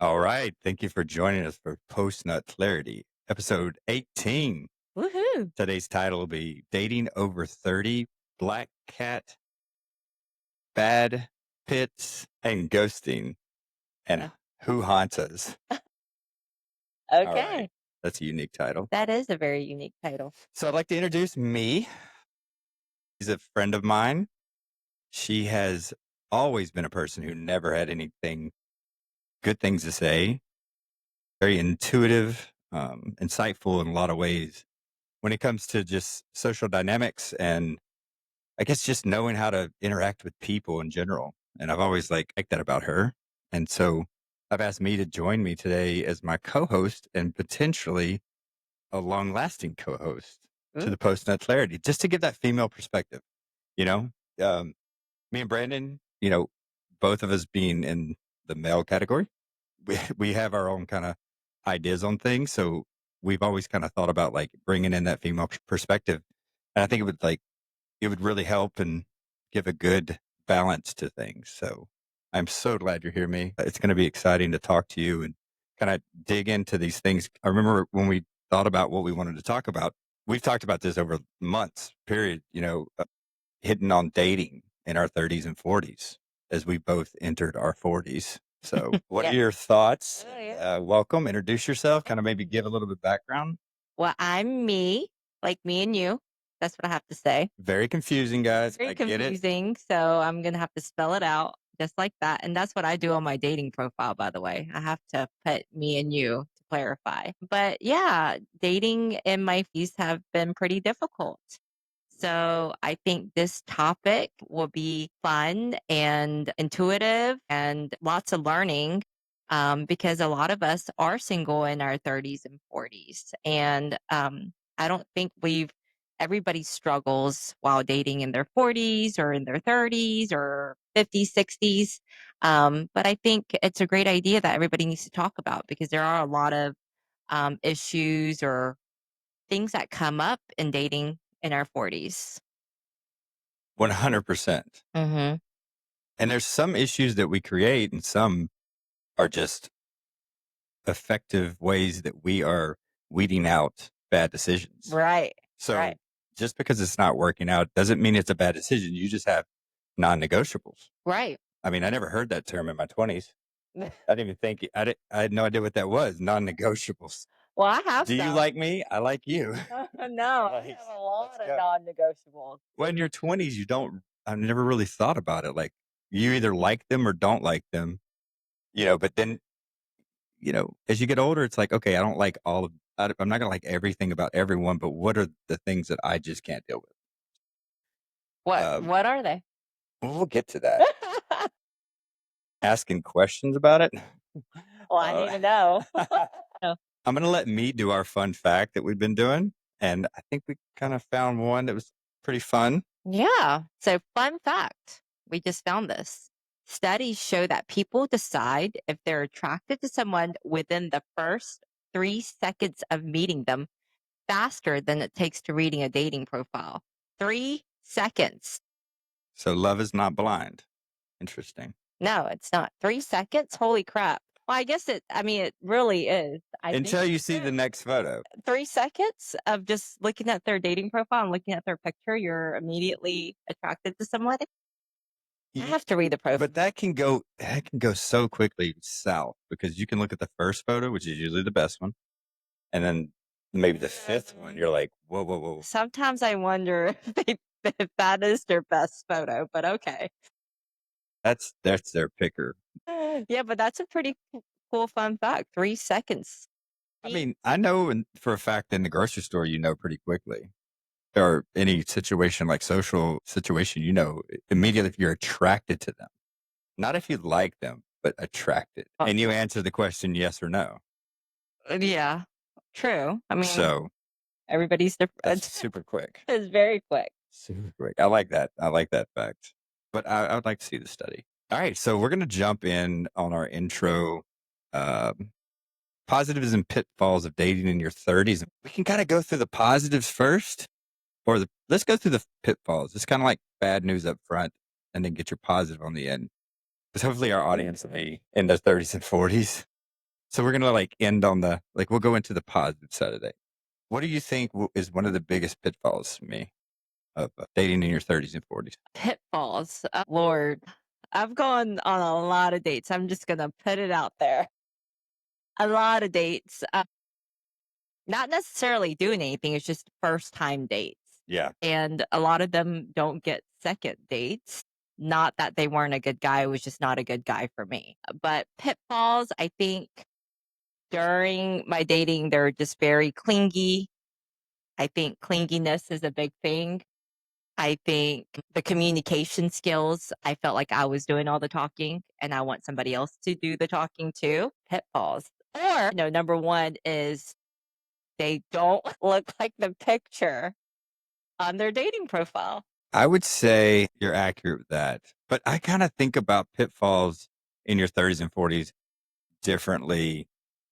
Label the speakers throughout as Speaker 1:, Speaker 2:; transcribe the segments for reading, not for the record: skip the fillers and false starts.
Speaker 1: All right. Thank you for joining us for Post Nut Clarity, episode 18.
Speaker 2: Woohoo.
Speaker 1: Today's title will be Dating Over 30, Black Cat, Bad Pits, and Ghosting, and
Speaker 2: Uh,
Speaker 1: Who Haunts Us. All right.
Speaker 2: Okay.
Speaker 1: That's a unique title.
Speaker 2: That is a very unique title.
Speaker 1: So I'd like to introduce me. She's a friend of mine. She has always been a person who never had anything, good things to say, very intuitive, insightful in a lot of ways when it comes to just social dynamics and I guess just knowing how to interact with people in general. And I've always liked that about her. And so I've asked me to join me today as my co-host and potentially a long-lasting co-host to
Speaker 2: Ooh.
Speaker 1: the Post Nut Clarity, just to give that female perspective. You know, um, me and Brandon, both of us being in the male category, we have our own kind of ideas on things. So we've always kind of thought about like bringing in that female perspective. And I think it would really help and give a good balance to things. So I'm so glad you're here, me. It's going to be exciting to talk to you and kind of dig into these things. I remember when we thought about what we wanted to talk about, we've talked about this over months, period, hitting on dating in our 30s and 40s as we both entered our 40s. So, what are
Speaker 2: Yeah.
Speaker 1: your thoughts?
Speaker 2: Oh, yeah.
Speaker 1: Welcome. Introduce yourself. Kind of maybe give a little bit of background.
Speaker 2: Well, I'm me, like me and you. That's what I have to say.
Speaker 1: Very confusing, guys.
Speaker 2: Very
Speaker 1: I get it.
Speaker 2: confusing. So I'm going to have to spell it out just like that. And that's what I do on my dating profile, by the way. I have to put me and you to clarify. But yeah, dating in my fees have been pretty difficult. So I think this topic will be fun and intuitive and lots of learning because a lot of us are single in our 30s and 40s. And I don't think everybody struggles while dating in their 40s or in their 30s or 50s, 60s. But I think it's a great idea that everybody needs to talk about because there are a lot of issues or things that come up in dating in our 40s.
Speaker 1: 100%.
Speaker 2: Mhm.
Speaker 1: And there's some issues that we create, and some are just effective ways that we are weeding out bad decisions.
Speaker 2: Right, right,
Speaker 1: So just because it's not working out doesn't mean it's a bad decision. You just have non negotiables.
Speaker 2: right.
Speaker 1: I mean, I never heard that term in my 20s. I didn't even think I had no idea what that was. Non negotiables.
Speaker 2: Well, I have
Speaker 1: Do you
Speaker 2: some.
Speaker 1: like me? I like you.
Speaker 2: No, I
Speaker 1: Nice.
Speaker 2: have a
Speaker 1: Let's
Speaker 2: lot of
Speaker 1: go.
Speaker 2: non-negotiables.
Speaker 1: Well, in your 20s, you don't, I've never really thought about it. Like you either like them or don't like them, but then as you get older, it's like, okay, I don't like I'm not going to like everything about everyone, but what are the things that I just can't deal with?
Speaker 2: What
Speaker 1: Um,
Speaker 2: what are they?
Speaker 1: we'll get to that. Asking questions about it.
Speaker 2: Well, I need
Speaker 1: Uh,
Speaker 2: to know. Oh,
Speaker 1: I'm going to let me do our fun fact that we've been doing. And I think we kind of found one that was pretty fun.
Speaker 2: yeah. So, fun fact, we just found this. Studies show that people decide if they're attracted to someone within the first 3 seconds of meeting them faster than it takes to reading a dating profile. 3 seconds.
Speaker 1: So love is not blind. Interesting.
Speaker 2: No, it's not. 3 seconds? Holy crap. Well, I mean, it really is. I think
Speaker 1: Until you see the next photo.
Speaker 2: 3 seconds of just looking at their dating profile and looking at their picture, you're immediately attracted to someone. I
Speaker 1: Ye-
Speaker 2: have to read the
Speaker 1: But
Speaker 2: profile.
Speaker 1: that can go so quickly south because you can look at the first photo, which is usually the best one, and then maybe the fifth one, you're like, whoa, whoa, whoa.
Speaker 2: Sometimes I wonder if that is their best photo, but okay.
Speaker 1: That's their picker.
Speaker 2: Yeah, but that's a pretty cool fun fact. 3 seconds.
Speaker 1: I mean, I know for a fact in the grocery store, pretty quickly, or any situation like social situation, immediately if you're attracted to them, not if you like them, but attracted.
Speaker 2: Uh,
Speaker 1: And you answer the question yes or no.
Speaker 2: yeah, true. I mean,
Speaker 1: So
Speaker 2: everybody's
Speaker 1: that's
Speaker 2: different.
Speaker 1: super quick.
Speaker 2: It's very quick.
Speaker 1: Super quick. I like that. I like that fact. But I would like to see the study. All right. So we're going to jump in on our intro. Um, Positives and pitfalls of dating in your 30s. We can kind of go through the positives first, or let's go through the pitfalls. It's kind of like bad news up front and then get your positive on the end. Because hopefully our audience will be in their 30s and 40s. So we're gonna like end on the like we'll go into the positive side of that. What do you think is one of the biggest pitfalls for me of dating in your 30s and 40s?
Speaker 2: Pitfalls. Lord, I've gone on a lot of dates. I'm just gonna put it out there. A lot of dates. Not necessarily doing anything. It's just first time dates,
Speaker 1: Yeah,
Speaker 2: and a lot of them don't get second dates. Not that they weren't a good guy. It was just not a good guy for me. But pitfalls, I think during my dating, they're just very clingy. I think clinginess is a big thing. I think the communication skills, I felt like I was doing all the talking and I want somebody else to do the talking too. Pitfalls. Or, number one is they don't look like the picture on their dating profile.
Speaker 1: I would say you're accurate with that, but I kind of think about pitfalls in your 30s and 40s differently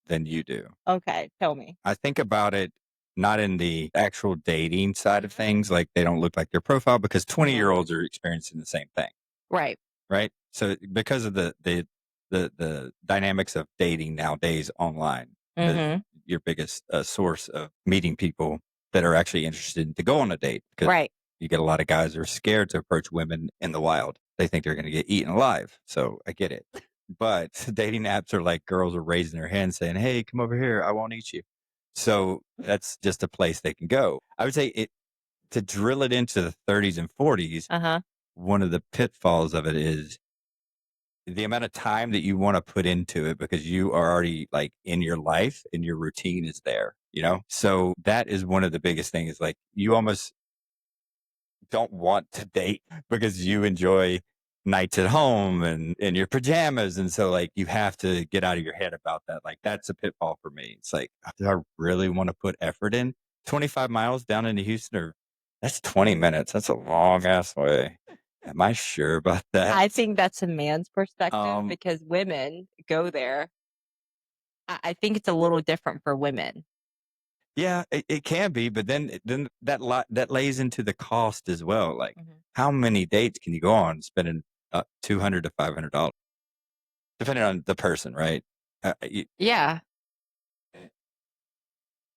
Speaker 1: than you do.
Speaker 2: Okay, tell me.
Speaker 1: I think about it not in the actual dating side of things, like they don't look like their profile because 20-year-olds are experiencing the same thing,
Speaker 2: Right.
Speaker 1: right? So because of the dynamics of dating nowadays online,
Speaker 2: Mhm.
Speaker 1: your biggest source of meeting people that are actually interested to go on a date because
Speaker 2: Right.
Speaker 1: you get a lot of guys who are scared to approach women in the wild. They think they're going to get eaten alive. So I get it. But dating apps are like girls are raising their hands saying, "Hey, come over here. I won't eat you." So that's just a place they can go. I would say it to drill it into the 30s and 40s.
Speaker 2: Uh-huh.
Speaker 1: One of the pitfalls of it is the amount of time that you want to put into it because you are already like in your life and your routine is there, you know? So that is one of the biggest things. Like you almost don't want to date because you enjoy nights at home and in your pajamas. And so like you have to get out of your head about that. Like that's a pitfall for me. It's like, do I really want to put effort in? 25 miles down into Houston or that's 20 minutes. That's a long ass way. Am I sure about that?
Speaker 2: I think that's a man's perspective
Speaker 1: Um,
Speaker 2: because women go there. I think it's a little different for women.
Speaker 1: yeah, it can be, but then that lays into the cost as well. Like,
Speaker 2: Mhm.
Speaker 1: how many dates can you go on spending $200 to $500, depending on the person, right?
Speaker 2: Yeah.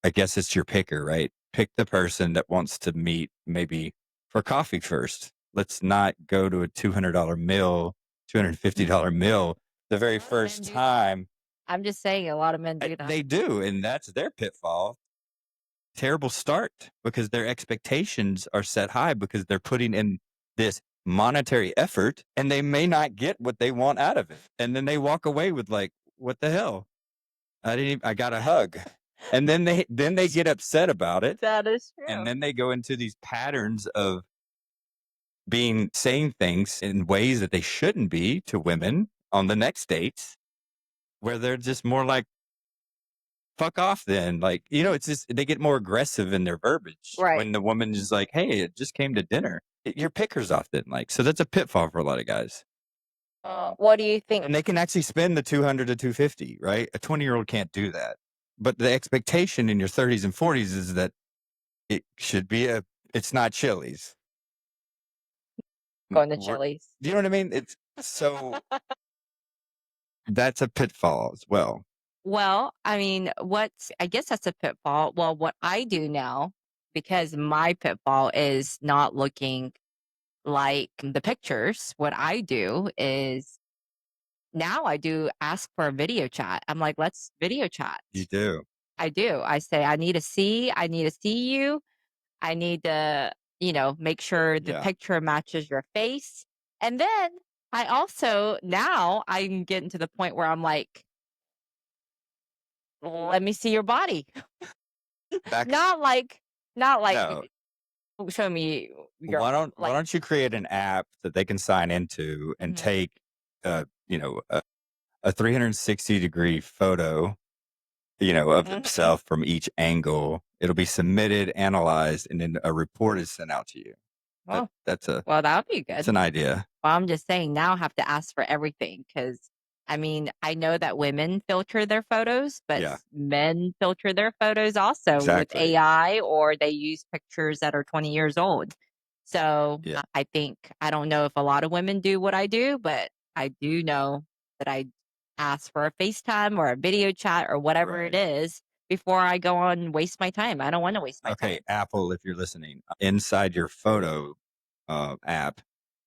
Speaker 1: I guess it's your picker, right? Pick the person that wants to meet maybe for coffee first. Let's not go to a $200 meal, $250 meal the very
Speaker 2: A lot of
Speaker 1: first
Speaker 2: men do that.
Speaker 1: time.
Speaker 2: I'm just saying a lot of men do that.
Speaker 1: They do, and that's their pitfall. Terrible start because their expectations are set high because they're putting in this monetary effort and they may not get what they want out of it. And then they walk away with like, what the hell? I got a hug. And then they get upset about it.
Speaker 2: That is
Speaker 1: And
Speaker 2: true.
Speaker 1: then they go into these patterns of being saying things in ways that they shouldn't be to women on the next dates where they're just more like, fuck off then. Like, it's just they get more aggressive in their verbiage
Speaker 2: Right.
Speaker 1: when the woman is like, "Hey, it just came to dinner." Your pickers often like, so that's a pitfall for a lot of guys.
Speaker 2: What do you think?
Speaker 1: And they can actually spend the 200 to 250, right? A 20-year-old can't do that. But the expectation in your 30s and 40s is that it should be it's not Chili's.
Speaker 2: Going to
Speaker 1: We're,
Speaker 2: Chili's.
Speaker 1: do you know what I mean? It's so that's a pitfall as well.
Speaker 2: Well, I mean, I guess that's a pitfall. Well, what I do now, because my pitfall is not looking like the pictures, what I do is now I do ask for a video chat. I'm like, let's video chat.
Speaker 1: You do.
Speaker 2: I do. I say, I need to see you. I need to, make sure the
Speaker 1: Yeah.
Speaker 2: picture matches your face. And then I also, now I'm getting to the point where I'm like, let me see your body.
Speaker 1: Back
Speaker 2: Not like not like,
Speaker 1: no.
Speaker 2: show me your
Speaker 1: Why
Speaker 2: like
Speaker 1: don't you create an app that they can sign into and
Speaker 2: mhm,
Speaker 1: take a 360-degree photo, of
Speaker 2: mhm.
Speaker 1: themselves from each angle. It'll be submitted, analyzed, and then a report is sent out to you. That
Speaker 2: Oh,
Speaker 1: that's a
Speaker 2: well, that would be
Speaker 1: that's
Speaker 2: good.
Speaker 1: an idea.
Speaker 2: Well, I'm just saying now I have to ask for everything because I mean, I know that women filter their photos, but
Speaker 1: Yeah,
Speaker 2: men filter their photos also with
Speaker 1: exactly.
Speaker 2: AI or they use pictures that are 20 years old. So
Speaker 1: Yeah.
Speaker 2: I think, I don't know if a lot of women do what I do, but I do know that ask for a FaceTime or a video chat or whatever it
Speaker 1: Right.
Speaker 2: is before I go on and waste my time. I don't want to waste my
Speaker 1: Okay,
Speaker 2: time.
Speaker 1: Apple, if you're listening, inside your photo app,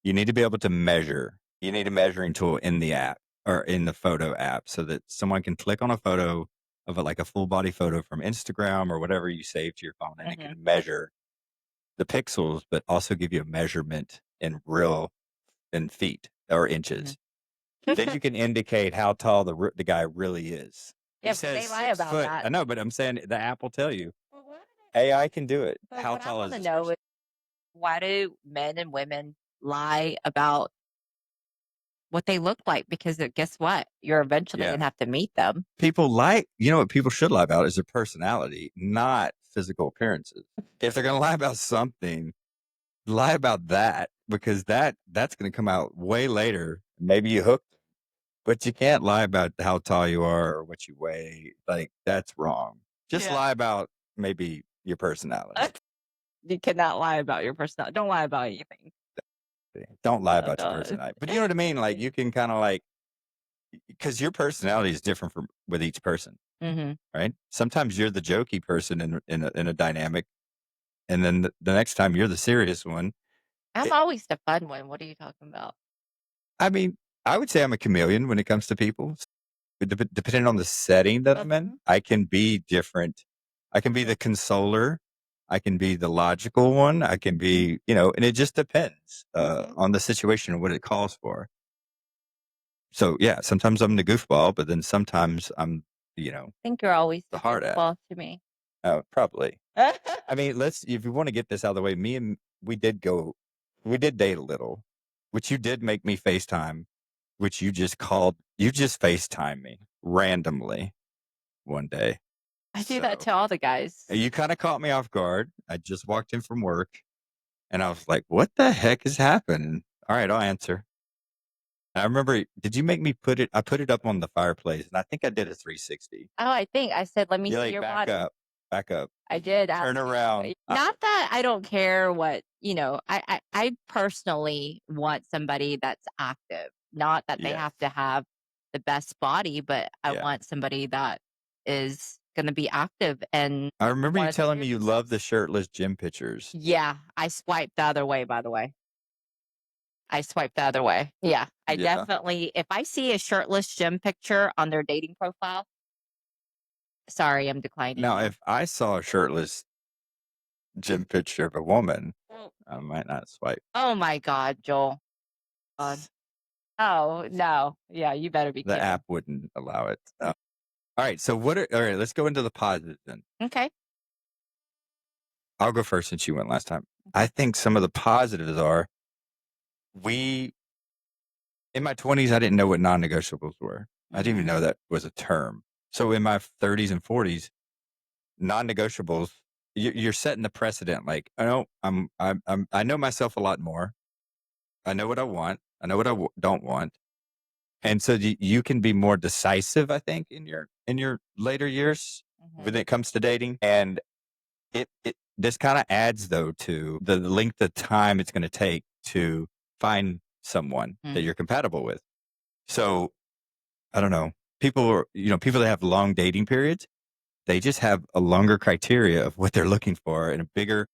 Speaker 1: you need to be able to measure. You need a measuring tool in the app or in the photo app so that someone can click on a photo of it, like a full body photo from Instagram or whatever you save to your phone, and it
Speaker 2: Hmm.
Speaker 1: can measure the pixels, but also give you a measurement in real in feet or
Speaker 2: Hmm.
Speaker 1: inches. Then you can indicate how tall the guy really is. He
Speaker 2: Yeah, but
Speaker 1: says
Speaker 2: they lie
Speaker 1: 6
Speaker 2: about
Speaker 1: foot.
Speaker 2: that.
Speaker 1: I know, but I'm saying the app will tell you.
Speaker 2: Well, why do
Speaker 1: AI can do it.
Speaker 2: But
Speaker 1: How
Speaker 2: what I
Speaker 1: tall
Speaker 2: want
Speaker 1: is
Speaker 2: to
Speaker 1: this
Speaker 2: know
Speaker 1: person?
Speaker 2: is, why do men and women lie about what they look like? Because guess what? You're eventually
Speaker 1: Yeah.
Speaker 2: gonna have to meet them.
Speaker 1: People like, what people should lie about is their personality, not physical appearances. If they're going to lie about something, lie about that because that's going to come out way later. Maybe you hook, but you can't lie about how tall you are or what you weigh. Like that's wrong. Just
Speaker 2: Yeah.
Speaker 1: lie about maybe your personality.
Speaker 2: You cannot lie about your personality. Don't lie about anything.
Speaker 1: Don't lie
Speaker 2: Oh
Speaker 1: about your
Speaker 2: god.
Speaker 1: personality. But you know what I mean? Like you can kind of like because your personality is different from with each person,
Speaker 2: Mhm.
Speaker 1: right? Sometimes you're the jokey person in a dynamic, and then the next time you're the serious one.
Speaker 2: I'm
Speaker 1: It,
Speaker 2: always the fun one. What are you talking about?
Speaker 1: I mean, I would say I'm a chameleon when it comes to people. Depending on the setting that I'm in,
Speaker 2: Mhm.
Speaker 1: I can be different. I can be the consoler. I can be the logical one. I can be, and it just depends
Speaker 2: Mhm.
Speaker 1: on the situation and what it calls for. So yeah, sometimes I'm the goofball, but then sometimes I'm, you know,
Speaker 2: Think you're always
Speaker 1: the
Speaker 2: the
Speaker 1: hard ass.
Speaker 2: goofball to me.
Speaker 1: Probably. I mean, if you want to get this out of the way, we did date a little, which you did make me FaceTime, which you just FaceTime me randomly one day.
Speaker 2: I do that
Speaker 1: So
Speaker 2: to all the guys.
Speaker 1: you kind of caught me off guard. I just walked in from work and I was like, what the heck is happening? All right, I'll answer. I remember, did you make me I put it up on the fireplace and I think I did a 360.
Speaker 2: Oh, I think I said, "Let me
Speaker 1: You
Speaker 2: see
Speaker 1: like
Speaker 2: your body."
Speaker 1: back up,
Speaker 2: I did ask
Speaker 1: turn
Speaker 2: you.
Speaker 1: around.
Speaker 2: Not that I don't care what, I personally want somebody that's active. Not that they
Speaker 1: Yes.
Speaker 2: have to have the best body, but I
Speaker 1: Yeah.
Speaker 2: want somebody that is gonna be active and
Speaker 1: I remember you
Speaker 2: wanna take
Speaker 1: telling
Speaker 2: care
Speaker 1: me
Speaker 2: of
Speaker 1: you love
Speaker 2: themselves.
Speaker 1: the shirtless gym pictures.
Speaker 2: Yeah, I swiped the other way, by the way. I swiped the other way. Yeah, I
Speaker 1: Yeah.
Speaker 2: definitely, if I see a shirtless gym picture on their dating profile, sorry, I'm declining
Speaker 1: Now,
Speaker 2: you.
Speaker 1: if I saw a shirtless gym picture of a woman,
Speaker 2: Well,
Speaker 1: I might not swipe.
Speaker 2: oh my god, Joel. God. Oh, no. Yeah, you better be
Speaker 1: The
Speaker 2: kidding.
Speaker 1: app wouldn't allow it. All right. So all right, let's go into the positives then.
Speaker 2: Okay.
Speaker 1: I'll go first since you went last time. I
Speaker 2: Okay.
Speaker 1: think some of the positives are we, in my 20s, I didn't know what non negotiables were. I didn't even
Speaker 2: Mhm.
Speaker 1: know that was a term. So in my 30s and 40s, non negotiables, you're setting the precedent. Like, I know I know myself a lot more. I know what I want. I know what don't want. And so you can be more decisive, I think, in your later years when
Speaker 2: Mhm.
Speaker 1: it comes to dating. And it this kind of adds though to the length of time it's going to take to find someone that
Speaker 2: Mm.
Speaker 1: you're compatible with. So I don't know. People that have long dating periods, they just have a longer criteria of what they're looking for and a bigger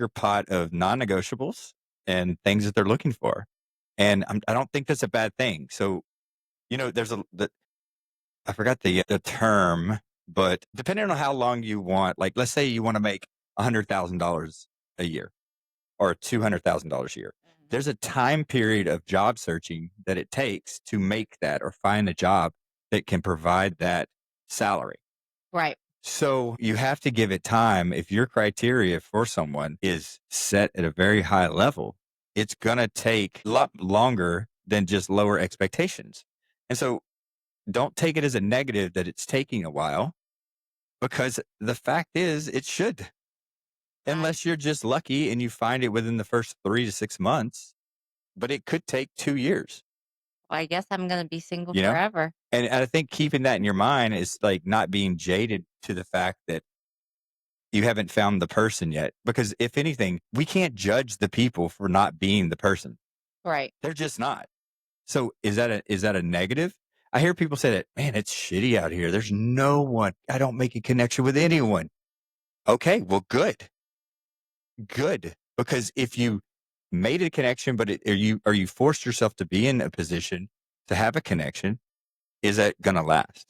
Speaker 1: pot of non-negotiables and things that they're looking for. And I don't think that's a bad thing. So there's I forgot the term, but depending on how long you want, like let's say you want to make $100,000 a year or $200,000 a year.
Speaker 2: Mhm.
Speaker 1: There's a time period of job searching that it takes to make that or find a job that can provide that salary.
Speaker 2: Right.
Speaker 1: So you have to give it time. If your criteria for someone is set at a very high level, it's going to take a lot longer than just lower expectations. And so don't take it as a negative that it's taking a while because the fact is it should,
Speaker 2: I
Speaker 1: unless you're just lucky and you find it within the first 3 to 6 months, but it could take 2 years,
Speaker 2: Well, I guess I'm gonna be single
Speaker 1: you know?
Speaker 2: forever.
Speaker 1: And I think keeping that in your mind is like not being jaded to the fact that you haven't found the person yet. Because if anything, we can't judge the people for not being the person.
Speaker 2: Right.
Speaker 1: They're just not. So is that a negative? I hear people say that, man, it's shitty out here. There's no one. I don't make a connection with anyone. Okay, well, good, good. Because if you made a connection, but are you forced yourself to be in a position to have a connection? Is that going to last?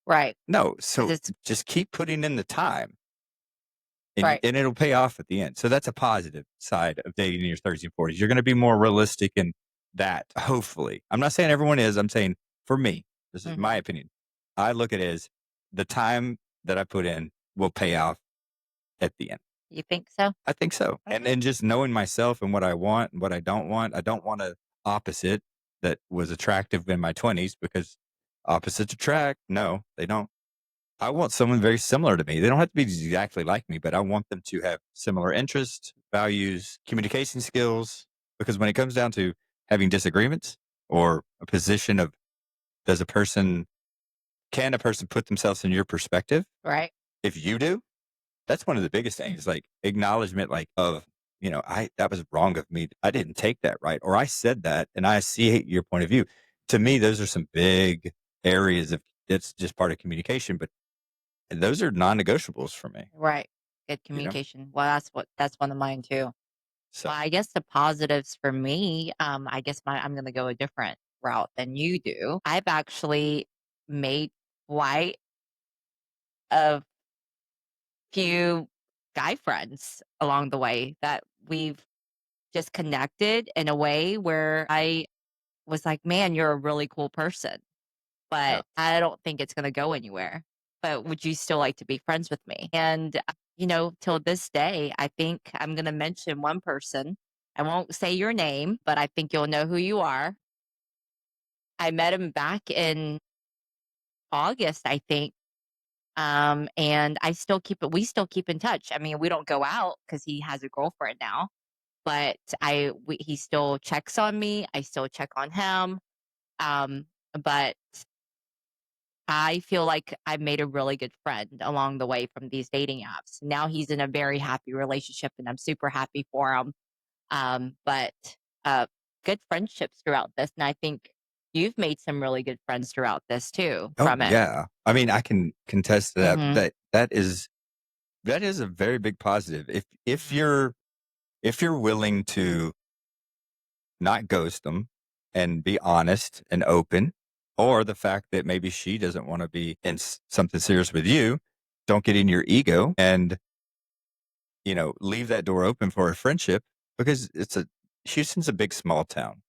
Speaker 2: Right.
Speaker 1: No.
Speaker 2: 'Cause
Speaker 1: So
Speaker 2: it's
Speaker 1: just keep putting in the time,
Speaker 2: right.
Speaker 1: and it'll pay off at the end. So that's a positive side of dating in your 30s and 40s. You're going to be more realistic in that. Hopefully, I'm not saying everyone is. I'm saying for me, this is my
Speaker 2: Mhm.
Speaker 1: opinion. I look at it as the time that I put in will pay off at the end.
Speaker 2: You think so?
Speaker 1: I think so. And
Speaker 2: Okay.
Speaker 1: then just knowing myself and what I want and what I don't want. I don't want a opposite that was attractive in my 20s because opposites attract. No, they don't. I want someone very similar to me. They don't have to be exactly like me, but I want them to have similar interests, values, communication skills. Because when it comes down to having disagreements or a position of can a person put themselves in your perspective?
Speaker 2: Right.
Speaker 1: If you do, that's one of the biggest things, like acknowledgement, like of, that was wrong of me. I didn't take that right. Or I said that and I see your point of view. To me, those are some big areas of it's just part of communication, but those are non-negotiables for me,
Speaker 2: Right. Good
Speaker 1: you know?
Speaker 2: communication. Well, that's one of mine too.
Speaker 1: So
Speaker 2: Well, I guess the positives for me, I guess I'm gonna go a different route than you do. I've actually made quite a few guy friends along the way that we've just connected in a way where I was like, "Man, you're a really cool person,
Speaker 1: yeah.
Speaker 2: but I don't think it's gonna go anywhere. But would you still like to be friends with me?" And, till this day, I think I'm gonna mention one person. I won't say your name, but I think you'll know who you are. I met him back in August, I think, and we still keep in touch. I mean, we don't go out because he has a girlfriend now, but he still checks on me. I still check on him. But I feel like I've made a really good friend along the way from these dating apps. Now he's in a very happy relationship, and I'm super happy for him. But uh, good friendships throughout this, and I think you've made some really good friends throughout this too
Speaker 1: Oh,
Speaker 2: from it.
Speaker 1: yeah. I mean, I can contest to that.
Speaker 2: Hmm.
Speaker 1: That is a very big positive.
Speaker 2: Hmm.
Speaker 1: If you're willing to not ghost them and be honest and open, or the fact that maybe she doesn't want to be in something serious with you, don't get in your ego and, leave that door open for a friendship because Houston's a big small town.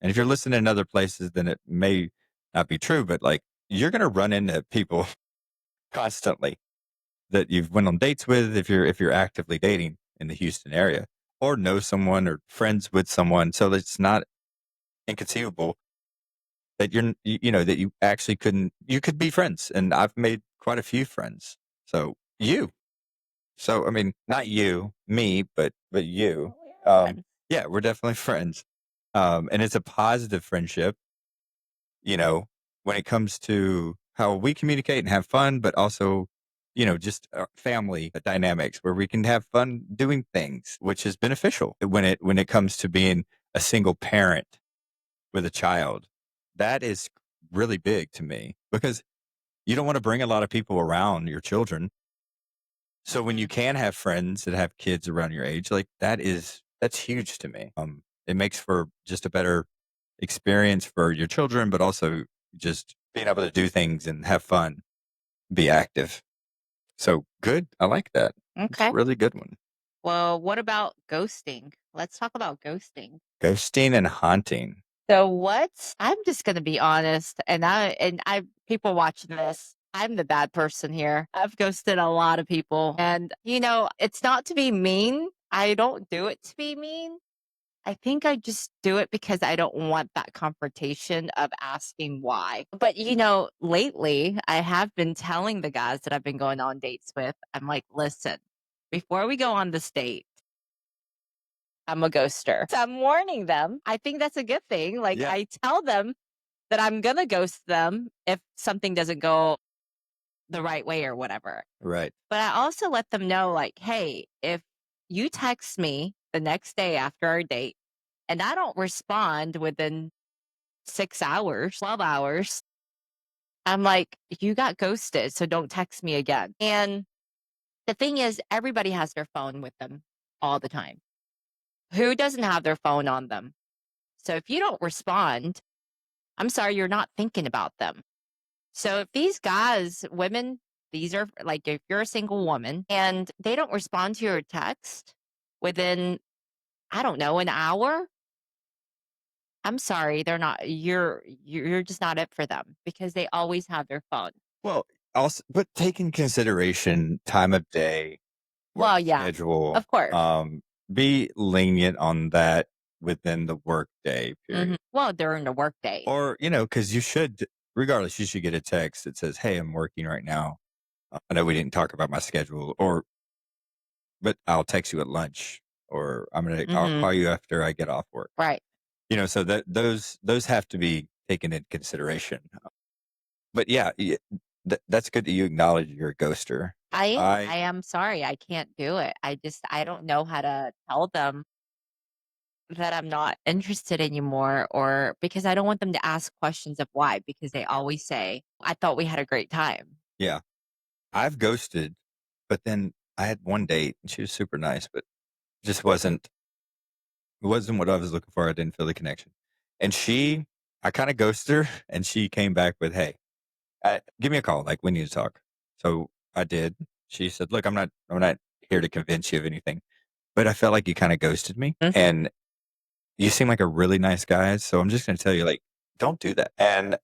Speaker 1: And if you're listening in other places, then it may not be true, but like you're going to run into people constantly that you've went on dates with if you're actively dating in the Houston area or know someone or friends with someone. So it's not inconceivable that that you actually you could be friends. And I've made quite a few friends. So you. So I mean, not you, me, but you.
Speaker 2: Oh, we are
Speaker 1: Um,
Speaker 2: friends.
Speaker 1: yeah, we're definitely friends. And it's a positive friendship, you know, when it comes to how we communicate and have fun, but also, just family dynamics where we can have fun doing things, which is beneficial when it comes to being a single parent with a child. That is really big to me because you don't want to bring a lot of people around your children. So when you
Speaker 2: Hmm.
Speaker 1: can have friends that have kids around your age, like that's huge to me. It makes for just a better experience for your children, but also just being able to do things and have fun, be active. So good. I like that. It's a
Speaker 2: Okay.
Speaker 1: really good one.
Speaker 2: Well, what about ghosting? Let's talk about ghosting.
Speaker 1: Ghosting and haunting.
Speaker 2: So I'm just gonna be honest, and I people watching this, I'm the bad person here. I've ghosted a lot of people. And it's not to be mean. I don't do it to be mean. I think I just do it because I don't want that confrontation of asking why. But lately I have been telling the guys that I've been going on dates with, I'm like, listen, before we go on this date, I'm a ghoster. So I'm warning them. I think that's a good thing. Like,
Speaker 1: Yeah.
Speaker 2: I tell them that I'm gonna ghost them if something doesn't go the right way or whatever.
Speaker 1: Right.
Speaker 2: But I also let them know, like, hey, if you text me the next day after our date and I don't respond within 6 hours, 12 hours, I'm like, "You got ghosted, so don't text me again." And the thing is, everybody has their phone with them all the time. Who doesn't have their phone on them? So if you don't respond, I'm sorry, you're not thinking about them. So if these guys, women, these are like if you're a single woman and they don't respond to your text within, I don't know, an hour, I'm sorry, they're not you're just not it for them because they always have their phone.
Speaker 1: Well, also, but take in consideration time of day, work
Speaker 2: Well, yeah,
Speaker 1: schedule,
Speaker 2: of course.
Speaker 1: be lenient on that within the work day
Speaker 2: Mhm.
Speaker 1: period.
Speaker 2: Well, during the workday.
Speaker 1: Or, because you should, regardless, you should get a text that says, "Hey, I'm working right now. I know we didn't talk about my schedule," but I'll text you at lunch, or I'll
Speaker 2: Mhm.
Speaker 1: call you after I get off work.
Speaker 2: Right.
Speaker 1: So that those have to be taken into consideration. But yeah, that's good that you acknowledge you're a ghoster.
Speaker 2: I am.
Speaker 1: I
Speaker 2: I am sorry. I can't do it. I don't know how to tell them that I'm not interested anymore or because I don't want them to ask questions of why because they always say, "I thought we had a great time."
Speaker 1: Yeah, I've ghosted, but then I had one date and she was super nice, but just wasn't what I was looking for. I didn't feel the connection. And I kind of ghosted her and she came back with, "Hey, give me a call. Like, we need to talk." So I did. She said, "Look, I'm not here to convince you of anything, but I felt like you kind of ghosted me
Speaker 2: Mhm.
Speaker 1: and you seem like a really nice guy. So I'm just going to tell you, like, don't do that." And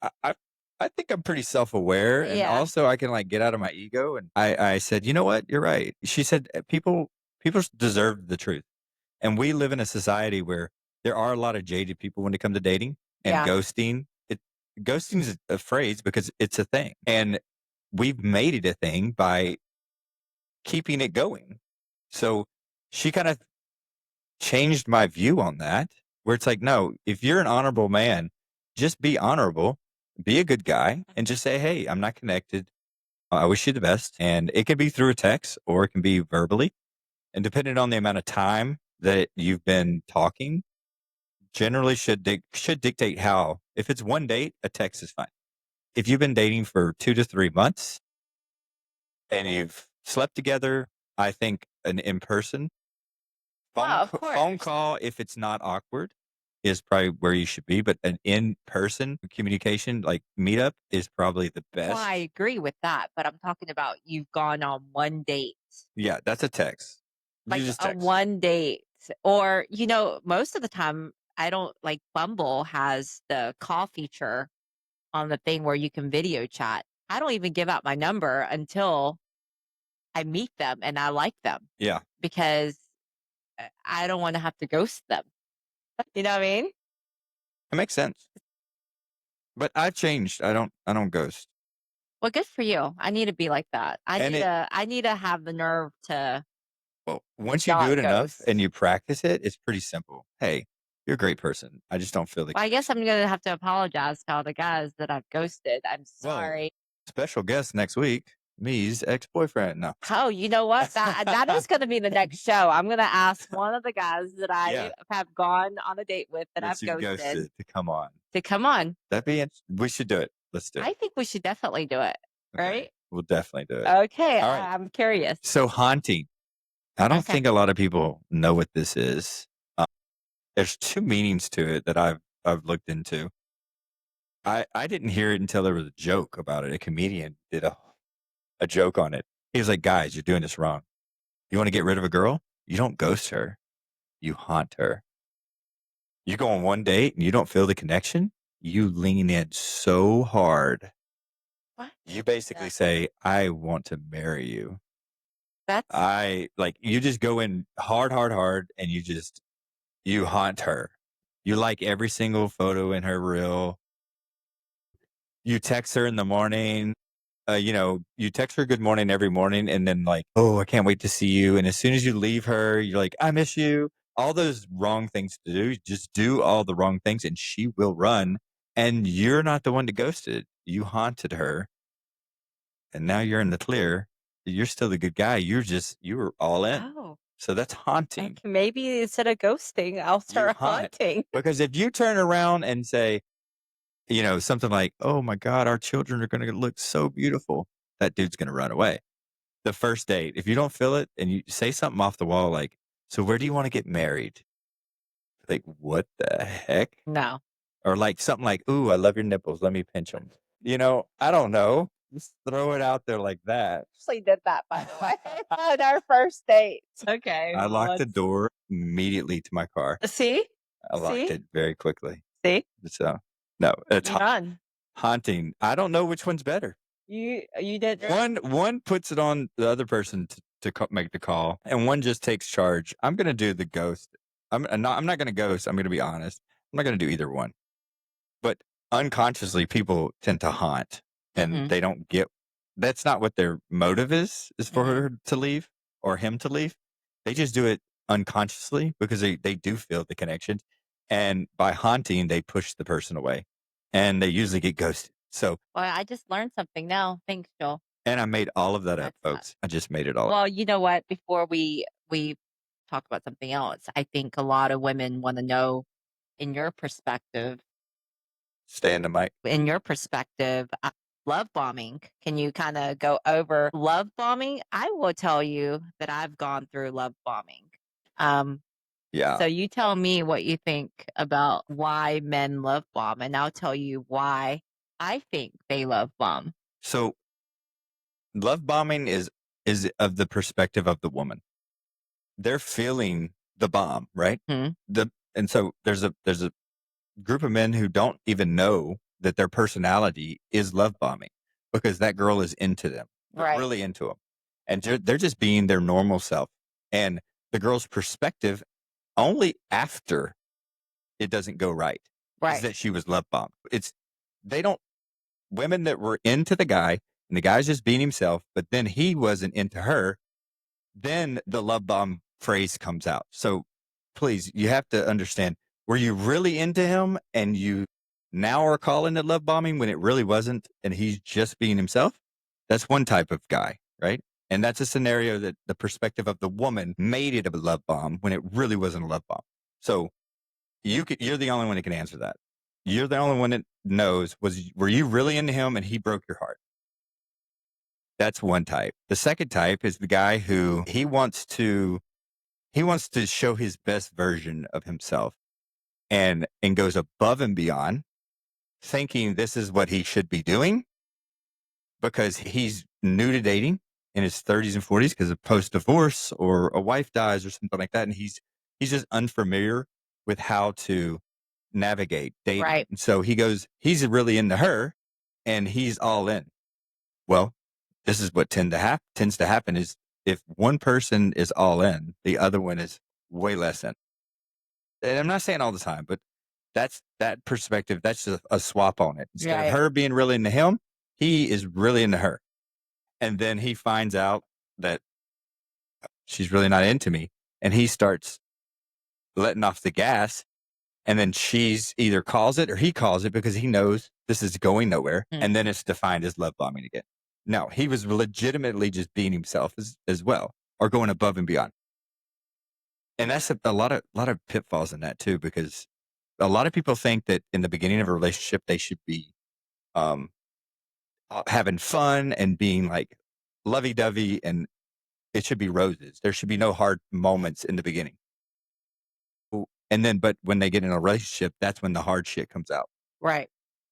Speaker 1: I, I, I think I'm pretty self aware. And
Speaker 2: Yeah.
Speaker 1: also I can like get out of my ego. And I said, "You know what? You're right." She said, People deserve the truth. And we live in a society where there are a lot of jaded people when it comes to dating and
Speaker 2: Yeah.
Speaker 1: ghosting. Ghosting is a phrase because it's a thing. And we've made it a thing by keeping it going. So she kind of changed my view on that, where it's like, no, if you're an honorable man, just be honorable, be a good guy, and just say, "Hey, I'm not connected. I wish you the best." And it can be through a text or it can be verbally. And depending on the amount of time that you've been talking, generally should dictate how. If it's one date, a text is fine. If you've been dating for 2 to 3 months and you've slept together, I think an in person
Speaker 2: Well, of
Speaker 1: phone
Speaker 2: course.
Speaker 1: call, if it's not awkward, is probably where you should be, but an in-person communication, like meetup, is probably the
Speaker 2: Well, I
Speaker 1: best.
Speaker 2: agree with that, but I'm talking about you've gone on one date,
Speaker 1: Yeah, that's a text. You
Speaker 2: like
Speaker 1: just
Speaker 2: a
Speaker 1: text.
Speaker 2: one date, or, most of the time, I don't like Bumble has the call feature on the thing where you can video chat. I don't even give out my number until I meet them and I like them
Speaker 1: Yeah,
Speaker 2: because I don't want to have to ghost them. You know what I mean?
Speaker 1: it makes sense. But I've changed. I don't ghost.
Speaker 2: Well, good for you. I need to be like that. I
Speaker 1: And
Speaker 2: need
Speaker 1: it
Speaker 2: to I need to have the nerve to
Speaker 1: well, once you do
Speaker 2: not
Speaker 1: it enough and
Speaker 2: ghost.
Speaker 1: you practice it, it's pretty simple. "Hey, you're a great person. I just don't feel the
Speaker 2: Well, I guess
Speaker 1: connection."
Speaker 2: I'm gonna have to apologize to all the guys that I've ghosted. I'm
Speaker 1: Well,
Speaker 2: sorry.
Speaker 1: special guest next week, me's ex-boyfriend. No.
Speaker 2: Oh, you know what? That is gonna be the next show. I'm gonna ask one of the guys that I
Speaker 1: Yeah,
Speaker 2: have gone on a date with that
Speaker 1: that
Speaker 2: I've
Speaker 1: you've
Speaker 2: ghosted
Speaker 1: ghosted to come on.
Speaker 2: to come on.
Speaker 1: We should do it. Let's do it.
Speaker 2: I think we should definitely do it.
Speaker 1: Okay.
Speaker 2: Right?
Speaker 1: We'll definitely do it.
Speaker 2: Okay,
Speaker 1: All right.
Speaker 2: I'm curious.
Speaker 1: So haunting. I don't
Speaker 2: Okay.
Speaker 1: think a lot of people know what this is. Uh, there's two meanings to it that I've looked into. I didn't hear it until there was a joke about it. A comedian did a joke on it. He was like, "Guys, you're doing this wrong. You want to get rid of a girl? You don't ghost her. You haunt her. You go on one date and you don't feel the connection. You lean in so hard.
Speaker 2: What?
Speaker 1: You basically
Speaker 2: That
Speaker 1: say, 'I want to marry you.'
Speaker 2: that's
Speaker 1: You just go in hard, hard, hard, and you haunt her. You like every single photo in her reel. You text her in the morning. You text her good morning every morning and then like, 'Oh, I can't wait to see you.' And as soon as you leave her, you're like, 'I miss you.' All those wrong things to do. Just do all the wrong things and she will run. And you're not the one that ghosted. You haunted her. And now you're in the clear. You're still the good guy. You were all in.
Speaker 2: oh,
Speaker 1: So that's haunting.
Speaker 2: okay, maybe instead of ghosting, I'll
Speaker 1: You
Speaker 2: start
Speaker 1: haunt.
Speaker 2: haunting.
Speaker 1: Because if you turn around and say, something like, "Oh my god, our children are gonna look so beautiful." That dude's gonna run away. The first date, if you don't feel it and you say something off the wall like, "So where do you wanna get married?" Like, "What the heck?"
Speaker 2: No.
Speaker 1: Or like something like, "Ooh, I love your nipples, let me pinch them." I don't know. Just throw it out there like that.
Speaker 2: Actually did that, by the way, on our first date. Okay,
Speaker 1: I
Speaker 2: well,
Speaker 1: locked the
Speaker 2: let's
Speaker 1: door immediately to my car.
Speaker 2: see?
Speaker 1: I locked
Speaker 2: See?
Speaker 1: it very quickly.
Speaker 2: See?
Speaker 1: So, no, it's
Speaker 2: You done.
Speaker 1: haunting. I don't know which one's better.
Speaker 2: You did
Speaker 1: One puts it on the other person to make the call, and one just takes charge. I'm gonna do the ghost. I'm not gonna ghost. I'm gonna be honest. I'm not gonna do either one. But unconsciously, people tend to haunt, and
Speaker 2: Mhm,
Speaker 1: they don't get that's not what their motive is for
Speaker 2: mhm.
Speaker 1: her to leave or him to leave. They just do it unconsciously because they do feel the connection, and by haunting, they push the person away, and they usually get ghosted. So
Speaker 2: Well, I just learned something now. Thanks, Joel.
Speaker 1: and I made all of that up,
Speaker 2: That's
Speaker 1: folks. I just made it all up.
Speaker 2: well, you know what? Before we talk about something else, I think a lot of women wanna know, in your perspective
Speaker 1: Stay in the mic.
Speaker 2: love bombing. Can you kinda go over love bombing? I will tell you that I've gone through love bombing. Um,
Speaker 1: Yeah.
Speaker 2: so you tell me what you think about why men love bomb, and I'll tell you why I think they love bomb.
Speaker 1: So love bombing is of the perspective of the woman. They're feeling the bomb, right?
Speaker 2: Mhm.
Speaker 1: So there's a group of men who don't even know that their personality is love bombing because that girl is into them. They're
Speaker 2: Right,
Speaker 1: really into them. And they're just being their normal self. And the girl's perspective only after it doesn't go right is
Speaker 2: right,
Speaker 1: that she was love bombed. They don't, women that were into the guy and the guy's just being himself, but then he wasn't into her, then the love bomb phrase comes out. So please, you have to understand, were you really into him and you now are calling it love bombing when it really wasn't and he's just being himself? That's one type of guy, right? And that's a scenario that the perspective of the woman made it a love bomb when it really wasn't a love bomb. So you're the only one that can answer that. You're the only one that knows, were you really into him and he broke your heart? That's one type. The second type is the guy who he wants to show his best version of himself and goes above and beyond, thinking this is what he should be doing because he's new to dating in his 30s and 40s because of post divorce or a wife dies or something like that, and he's just unfamiliar with how to navigate dating.
Speaker 2: right,
Speaker 1: And so he's really into her, and he's all in. Well, this is what tends to happen is if one person is all in, the other one is way less in. And I'm not saying all the time, but that's that perspective. That's just a swap on it. Instead of
Speaker 2: right,
Speaker 1: her being really into him, he is really into her. And then he finds out that she's really not into me. And he starts letting off the gas. And then she's either calls it or he calls it because he knows this is going nowhere. And then
Speaker 2: mhm,
Speaker 1: it's defined as love bombing again. No, he was legitimately just being himself as well or going above and beyond. And that's a lot of pitfalls in that too, because a lot of people think that in the beginning of a relationship, they should be um, having fun and being like lovey dovey, and it should be roses. There should be no hard moments in the beginning. And then, but when they get in a relationship, that's when the hard shit comes out.
Speaker 2: right,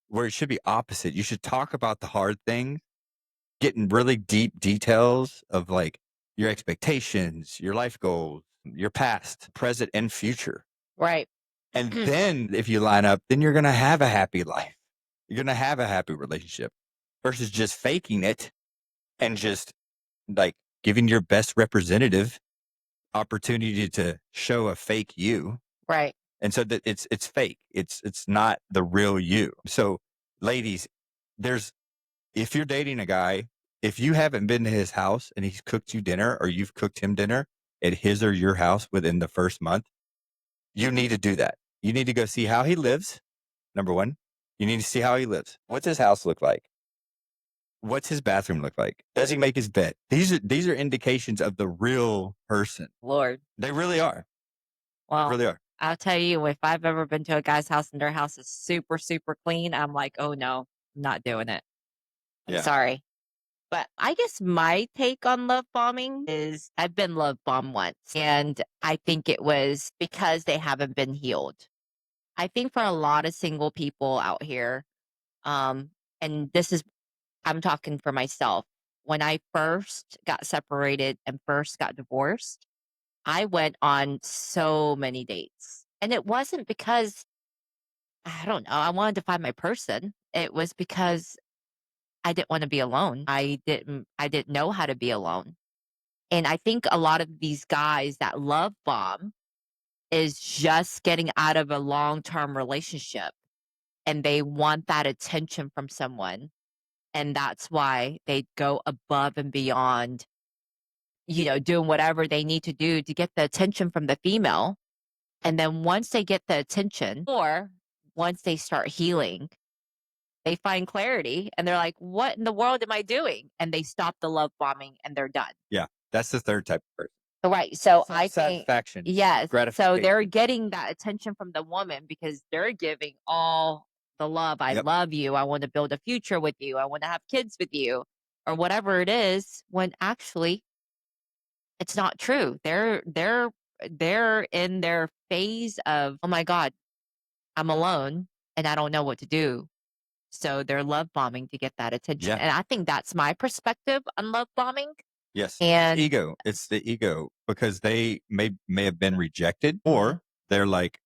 Speaker 1: Where it should be opposite. You should talk about the hard things, getting really deep details of like your expectations, your life goals, your past, present, and future.
Speaker 2: right.
Speaker 1: And then if you line up, then you're going to have a happy life. You're going to have a happy relationship versus just faking it and just like giving your best representative opportunity to show a fake you.
Speaker 2: Right,
Speaker 1: And so that it's fake. It's not the real you. So ladies, there's if you're dating a guy, if you haven't been to his house and he's cooked you dinner or you've cooked him dinner at his or your house within the first month, you need to do that. You need to go see how he lives. Number one, you need to see how he lives. What's his house look like? What's his bathroom look like? Does he make his bed? These are indications of the real person.
Speaker 2: Lord.
Speaker 1: They really are. They
Speaker 2: Well,
Speaker 1: really are.
Speaker 2: I'll tell you, if I've ever been to a guy's house and their house is super, super clean, I'm like, "Oh, no, I'm not doing it. I'm
Speaker 1: Yeah.
Speaker 2: sorry." But I guess my take on love bombing is I've been love bombed once, and I think it was because they haven't been healed. I think for a lot of single people out here, um, and this is I'm talking for myself. When I first got separated and first got divorced, I went on so many dates. And it wasn't because I don't know, I wanted to find my person. It was because I didn't want to be alone. I didn't know how to be alone. And I think a lot of these guys that love bomb is just getting out of a long-term relationship and they want that attention from someone. And that's why they go above and beyond, doing whatever they need to do to get the attention from the female. And then once they get the attention, or once they start healing, they find clarity and they're like, what in the world am I doing? And they stop the love bombing and they're done.
Speaker 1: Yeah. That's the third type of person.
Speaker 2: Right. So I think,
Speaker 1: Satisfaction,
Speaker 2: yes. So they're
Speaker 1: gratification.
Speaker 2: getting that attention from the woman because they're giving all the love. I
Speaker 1: Yep.
Speaker 2: love you. I want to build a future with you. I want to have kids with you, or whatever it is, when actually it's not true. They're in their phase of, oh my God, I'm alone and I don't know what to do. So they're love bombing to get that attention.
Speaker 1: Yeah.
Speaker 2: And I think that's my perspective on love bombing.
Speaker 1: Yes. It's
Speaker 2: And
Speaker 1: ego. It's the ego because they may have been rejected,
Speaker 2: Mhm.
Speaker 1: or they're like,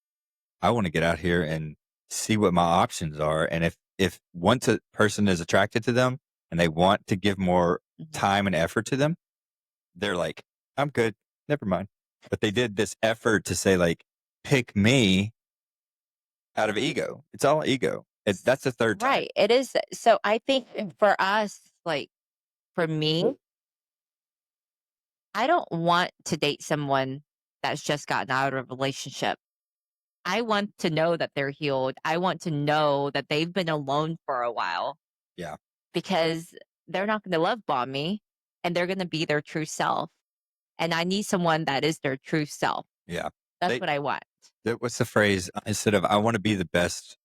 Speaker 1: I want to get out here and see what my options are. And if once a person is attracted to them and they want to give more
Speaker 2: Mhm.
Speaker 1: time and effort to them, they're like, I'm good. Never mind. But they did this effort to say, like, pick me out of ego. It's all ego. That's the third type.
Speaker 2: Right. It is. So I think for us, like for me, I don't want to date someone that's just gotten out of a relationship. I want to know that they're healed. I want to know that they've been alone for a while
Speaker 1: Yeah.
Speaker 2: because they're not going to love bomb me and they're going to be their true self. And I need someone that is their true self.
Speaker 1: Yeah.
Speaker 2: That's
Speaker 1: They,
Speaker 2: what I want.
Speaker 1: what's the phrase? Instead of, I want to be the best,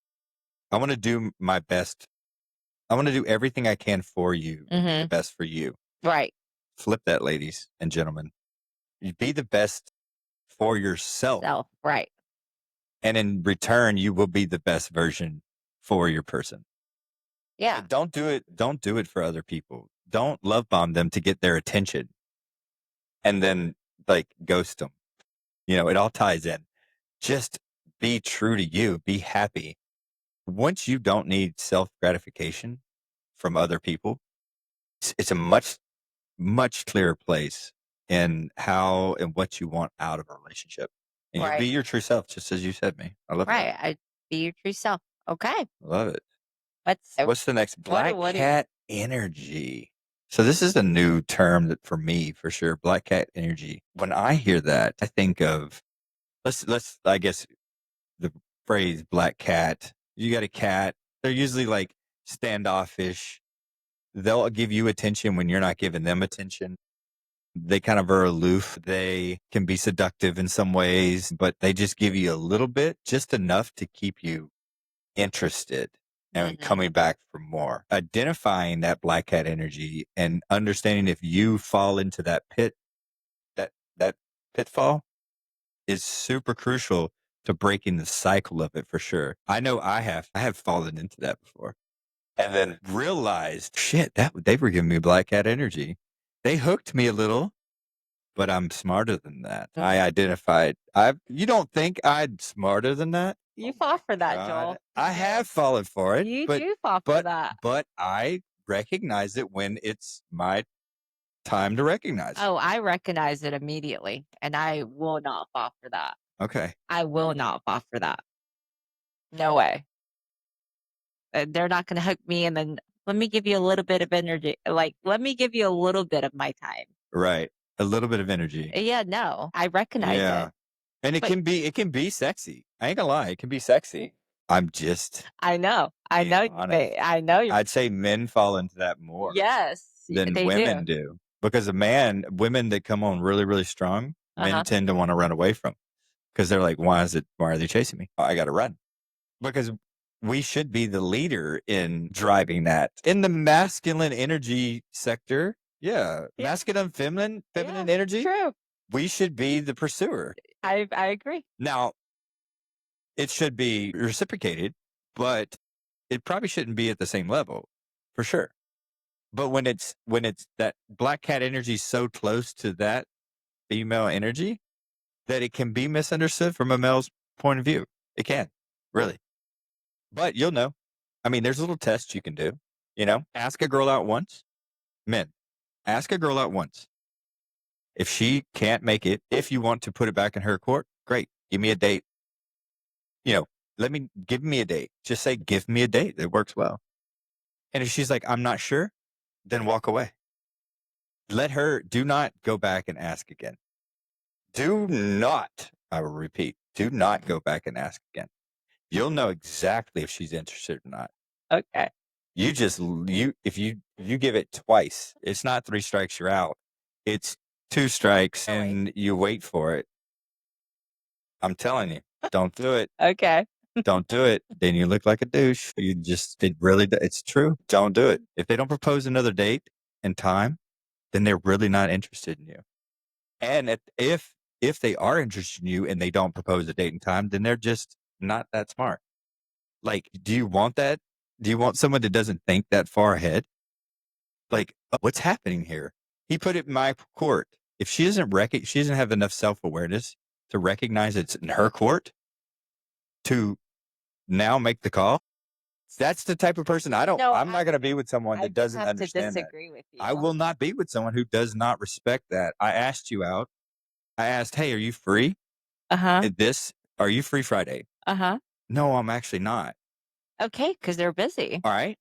Speaker 1: I want to do my best. I want to do everything I can for you and be the
Speaker 2: Hmm.
Speaker 1: best for you.
Speaker 2: Right.
Speaker 1: Flip that, ladies and gentlemen. You be the best for yourself.
Speaker 2: Self. Right.
Speaker 1: And in return, you will be the best version for your person.
Speaker 2: Yeah.
Speaker 1: Don't do it. Don't do it for other people. Don't love bomb them to get their attention and then like ghost them. It all ties in. Just be true to you. Be happy. Once you don't need self gratification from other people, it's a much clearer place in how and what you want out of a relationship. And you'll be
Speaker 2: Right.
Speaker 1: your true self, just as you said, me. I love that.
Speaker 2: Right. I be your true self. Okay.
Speaker 1: I love it.
Speaker 2: What's
Speaker 1: What's the next? Black
Speaker 2: what do
Speaker 1: cat energy. So this is a new term that for me, for sure, black cat energy. When I hear that, I think of let's I guess the phrase black cat. You got a cat. They're usually like standoffish. They'll give you attention when you're not giving them attention. They kind of are aloof. They can be seductive in some ways, but they just give you a little bit, just enough to keep you interested and
Speaker 2: Mhm.
Speaker 1: coming back for more. Identifying that black cat energy and understanding if you fall into that that pitfall is super crucial to breaking the cycle of it for sure. I know I have fallen into that before and then realized shit that they were giving me black cat energy. They hooked me a little, but I'm smarter than that. I identified. You don't think I'm smarter than that?
Speaker 2: You fall for that,
Speaker 1: God,
Speaker 2: Joel.
Speaker 1: I have fallen for it,
Speaker 2: You
Speaker 1: but
Speaker 2: do fall for
Speaker 1: but
Speaker 2: that.
Speaker 1: but I recognize it when it's my time to recognize it.
Speaker 2: Oh, I recognize it immediately, and I will not fall for that.
Speaker 1: Okay.
Speaker 2: I will not fall for that. No way. They're not gonna hook me and then, "Let me give you a little bit of energy." Like, "Let me give you a little bit of my time."
Speaker 1: Right. A little bit of energy.
Speaker 2: Yeah, no, I recognize it.
Speaker 1: Yeah. And
Speaker 2: But
Speaker 1: it can be sexy. I ain't gonna lie, it can be sexy. I'm just
Speaker 2: I
Speaker 1: being
Speaker 2: know,
Speaker 1: honest.
Speaker 2: I know you're
Speaker 1: I'd say men fall into that more
Speaker 2: yes,
Speaker 1: than
Speaker 2: they do.
Speaker 1: women do. Because women that come on really, really strong, men
Speaker 2: Uh-huh.
Speaker 1: tend to want to run away from because they're like, why are they chasing me? I got to run because we should be the leader in driving that in the masculine energy sector. Yeah.
Speaker 2: Yeah.
Speaker 1: Masculine, feminine
Speaker 2: Yeah,
Speaker 1: energy.
Speaker 2: true.
Speaker 1: We should be the pursuer.
Speaker 2: I agree.
Speaker 1: Now, it should be reciprocated, but it probably shouldn't be at the same level for sure. But when it's that black cat energy so close to that female energy that it can be misunderstood from a male's point of view. It can, really. But you'll know. I mean, there's little tests you can do. Ask a girl out once. Men, ask a girl out once. If she can't make it, if you want to put it back in her court, great. Give me a date. You know, give me a date. Just say, give me a date. It works well. And if she's like, I'm not sure, then walk away. Do not go back and ask again. Do not, I will repeat, do not go back and ask again. You'll know exactly if she's interested or not.
Speaker 2: Okay.
Speaker 1: If you give it twice, it's not 3 strikes, you're out. It's 2 strikes and you wait for it. I'm telling you, don't do it.
Speaker 2: Okay.
Speaker 1: Don't do it. Then you look like a douche. It's true. Don't do it. If they don't propose another date and time, then they're really not interested in you. And if they are interested in you and they don't propose a date and time, then they're just not that smart. Like, do you want that? Do you want someone that doesn't think that far ahead? Like, what's happening here? He put it in my court. If she she doesn't have enough self-awareness to recognize it's in her court to now make the call. That's the type of person
Speaker 2: No,
Speaker 1: I'm not going to be with someone
Speaker 2: I
Speaker 1: that
Speaker 2: just
Speaker 1: doesn't
Speaker 2: have to
Speaker 1: understand that.
Speaker 2: disagree with you.
Speaker 1: I will not be with someone who does not respect that. I asked you out. I asked, hey, are you free?
Speaker 2: Uh-huh.
Speaker 1: Are you free Friday?
Speaker 2: Uh-huh.
Speaker 1: No, I'm actually not.
Speaker 2: Okay, because they're busy.
Speaker 1: All right.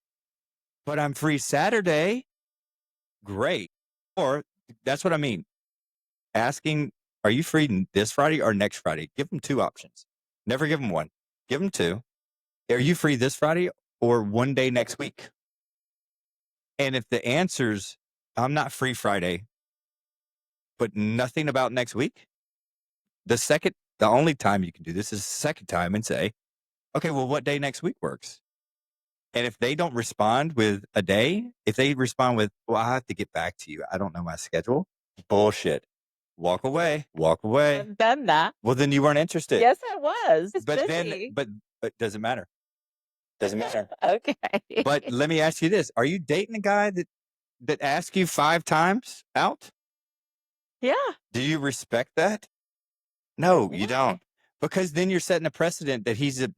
Speaker 1: But I'm free Saturday. Great. Or that's what I mean. Asking, are you free this Friday or next Friday? Give them 2 options. Never give them 1. Give them 2. Are you free this Friday or one day next week? And if the answer's, I'm not free Friday, but nothing about next week, the only time you can do this is the second time and say, okay, well, what day next week works? And if they don't respond with a day, if they respond with, well, I have to get back to you, I don't know my schedule, bullshit. Walk away. Walk away.
Speaker 2: I've done that.
Speaker 1: Well, then you weren't interested.
Speaker 2: Yes, I was. It's
Speaker 1: But
Speaker 2: busy.
Speaker 1: but doesn't matter. Doesn't matter.
Speaker 2: Okay.
Speaker 1: But let me ask you this: are you dating a guy that asks you 5 times out?
Speaker 2: Yeah.
Speaker 1: Do you respect that? No,
Speaker 2: Yeah.
Speaker 1: you don't, because then you're setting a precedent that he's a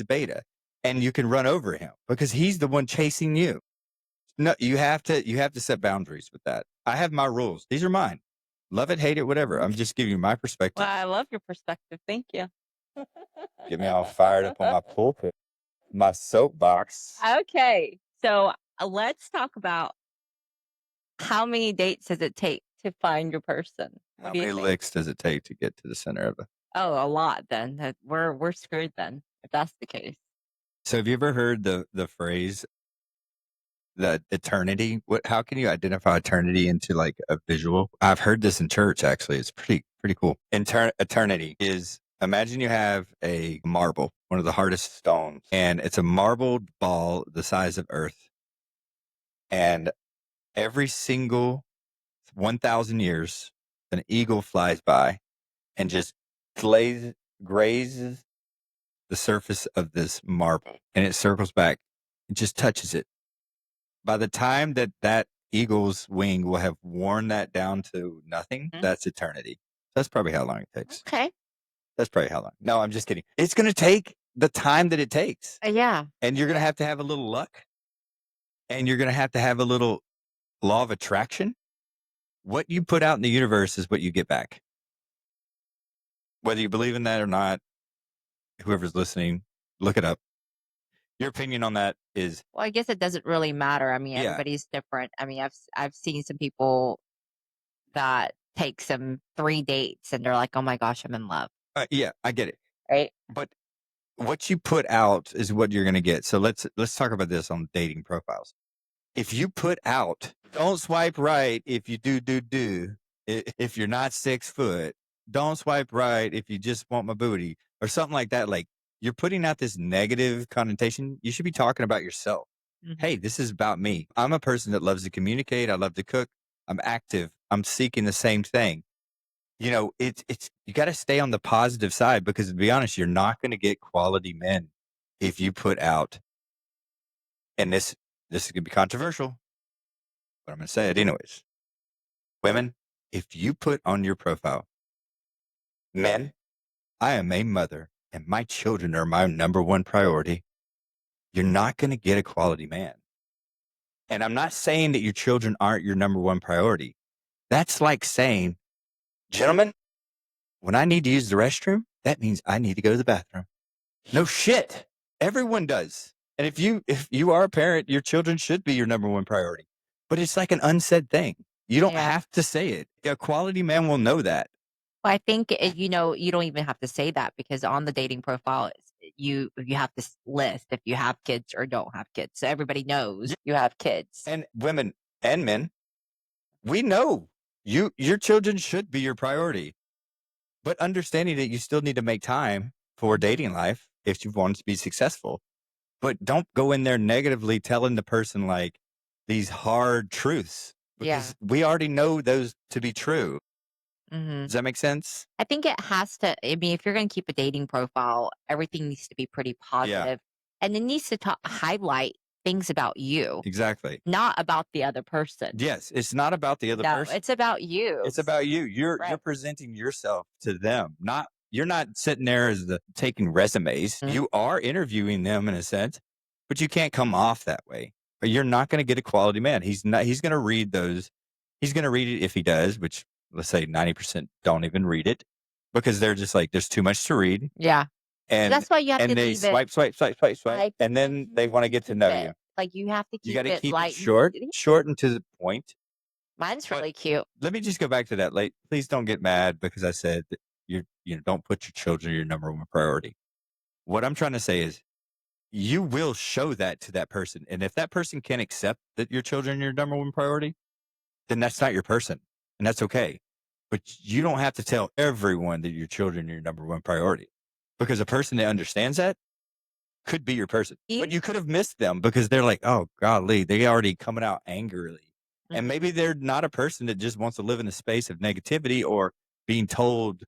Speaker 1: beta, and you can run over him because he's the one chasing you. No, you have to set boundaries with that. I have my rules. These are mine. Love it, hate it, whatever. I'm just giving you my perspective.
Speaker 2: Well, I love your perspective. Thank you.
Speaker 1: Get me all fired up on my pulpit, my soapbox.
Speaker 2: Okay. So let's talk about how many dates does it take to find your person? What
Speaker 1: How
Speaker 2: do you
Speaker 1: many
Speaker 2: think?
Speaker 1: licks does it take to get to the center of it?
Speaker 2: Oh, a lot then. We're screwed then, if that's the case.
Speaker 1: So have you ever heard the phrase that eternity? How can you identify eternity into like a visual? I've heard this in church actually. It's pretty cool. Eternity is, imagine you have a marble, one of the hardest stones, and it's a marbled ball the size of Earth. And every single 1,000 years, an eagle flies by and just grazes the surface of this marble, and it circles back. It just touches it. By the time that eagle's wing will have worn that down to nothing, that's eternity. That's probably how long it takes.
Speaker 2: Okay.
Speaker 1: That's probably how long. No, I'm just kidding. It's going to take the time that it takes.
Speaker 2: Yeah.
Speaker 1: And you're going to have a little luck. And you're going to have a little law of attraction. What you put out in the universe is what you get back. Whether you believe in that or not, whoever's listening, look it up. Your opinion on that is,
Speaker 2: Well, I guess it doesn't really matter. I mean,
Speaker 1: yeah.
Speaker 2: everybody's different. I mean, I've seen some people that take some 3 dates and they're like, "Oh my gosh, I'm in love."
Speaker 1: Yeah, I get it.
Speaker 2: Right?
Speaker 1: But what you put out is what you're going to get. So let's talk about this on dating profiles. If you put out, don't swipe right if you do. If you're not 6 foot, don't swipe right if you just want my booty or something like that. Like you're putting out this negative connotation. You should be talking about yourself. Hey,
Speaker 2: Mhm.
Speaker 1: this is about me. I'm a person that loves to communicate. I love to cook. I'm active. I'm seeking the same thing. It's you got to stay on the positive side because to be honest, you're not going to get quality men if you put out, and this is going to be controversial, but I'm going to say it anyways. Women, if you put on your profile, men, I am a mother and my children are my number one priority, you're not going to get a quality man. And I'm not saying that your children aren't your number one priority. That's like saying, gentlemen, when I need to use the restroom, that means I need to go to the bathroom. No shit. Everyone does. And if you are a parent, your children should be your number one priority. But it's like an unsaid thing. You don't
Speaker 2: Yeah.
Speaker 1: have to say it. A quality man will know that.
Speaker 2: Well, I think, you don't even have to say that because on the dating profile, you have to list if you have kids or don't have kids, so everybody knows
Speaker 1: Yeah.
Speaker 2: you have kids.
Speaker 1: And women and men, we know your children should be your priority. But understanding that you still need to make time for
Speaker 2: Mhm.
Speaker 1: dating life if you want to be successful. But don't go in there negatively telling the person like these hard truths
Speaker 2: Yeah.
Speaker 1: because we already know those to be true.
Speaker 2: Mhm.
Speaker 1: Does that make sense?
Speaker 2: I think it has to. I mean, if you're gonna keep a dating profile, everything needs to be pretty
Speaker 1: Yeah,
Speaker 2: positive, and it needs to highlight things about you,
Speaker 1: exactly.
Speaker 2: not about the other person.
Speaker 1: Yes, it's not about the other
Speaker 2: No,
Speaker 1: person.
Speaker 2: it's about you.
Speaker 1: It's about you. You're
Speaker 2: Right.
Speaker 1: presenting yourself to them. Not you're not sitting there as the taking resumes.
Speaker 2: Mm.
Speaker 1: You are interviewing them in a sense, but you can't come off that way. Or you're not going to get a quality man. He's going to read those. He's going to read it if he does, which let's say 90% don't even read it because they're just like there's too much to read
Speaker 2: Yeah.
Speaker 1: and
Speaker 2: That's why you have to
Speaker 1: they
Speaker 2: leave it
Speaker 1: swipe swipe swipe swipe swipe
Speaker 2: I
Speaker 1: and
Speaker 2: think
Speaker 1: then
Speaker 2: you
Speaker 1: they
Speaker 2: have
Speaker 1: want to
Speaker 2: to
Speaker 1: get to
Speaker 2: keep
Speaker 1: know you.
Speaker 2: it like, you have to
Speaker 1: You
Speaker 2: keep
Speaker 1: got to
Speaker 2: it
Speaker 1: keep it
Speaker 2: light and
Speaker 1: short and to the point.
Speaker 2: mine's
Speaker 1: But
Speaker 2: really cute.
Speaker 1: let me just go back to that. Like, please don't get mad because I said that don't put your children your number one priority. What I'm trying to say is you will show that to that person. And if that person can accept that your children are your number one priority, then that's not your person. And that's okay. But you don't have to tell everyone that your children are your number one priority because a person that understands that could be your person. But
Speaker 2: You
Speaker 1: you could have missed them because they're like, oh, golly, they already coming out angrily. And
Speaker 2: Mhm.
Speaker 1: maybe they're not a person that just wants to live in a space of negativity or being told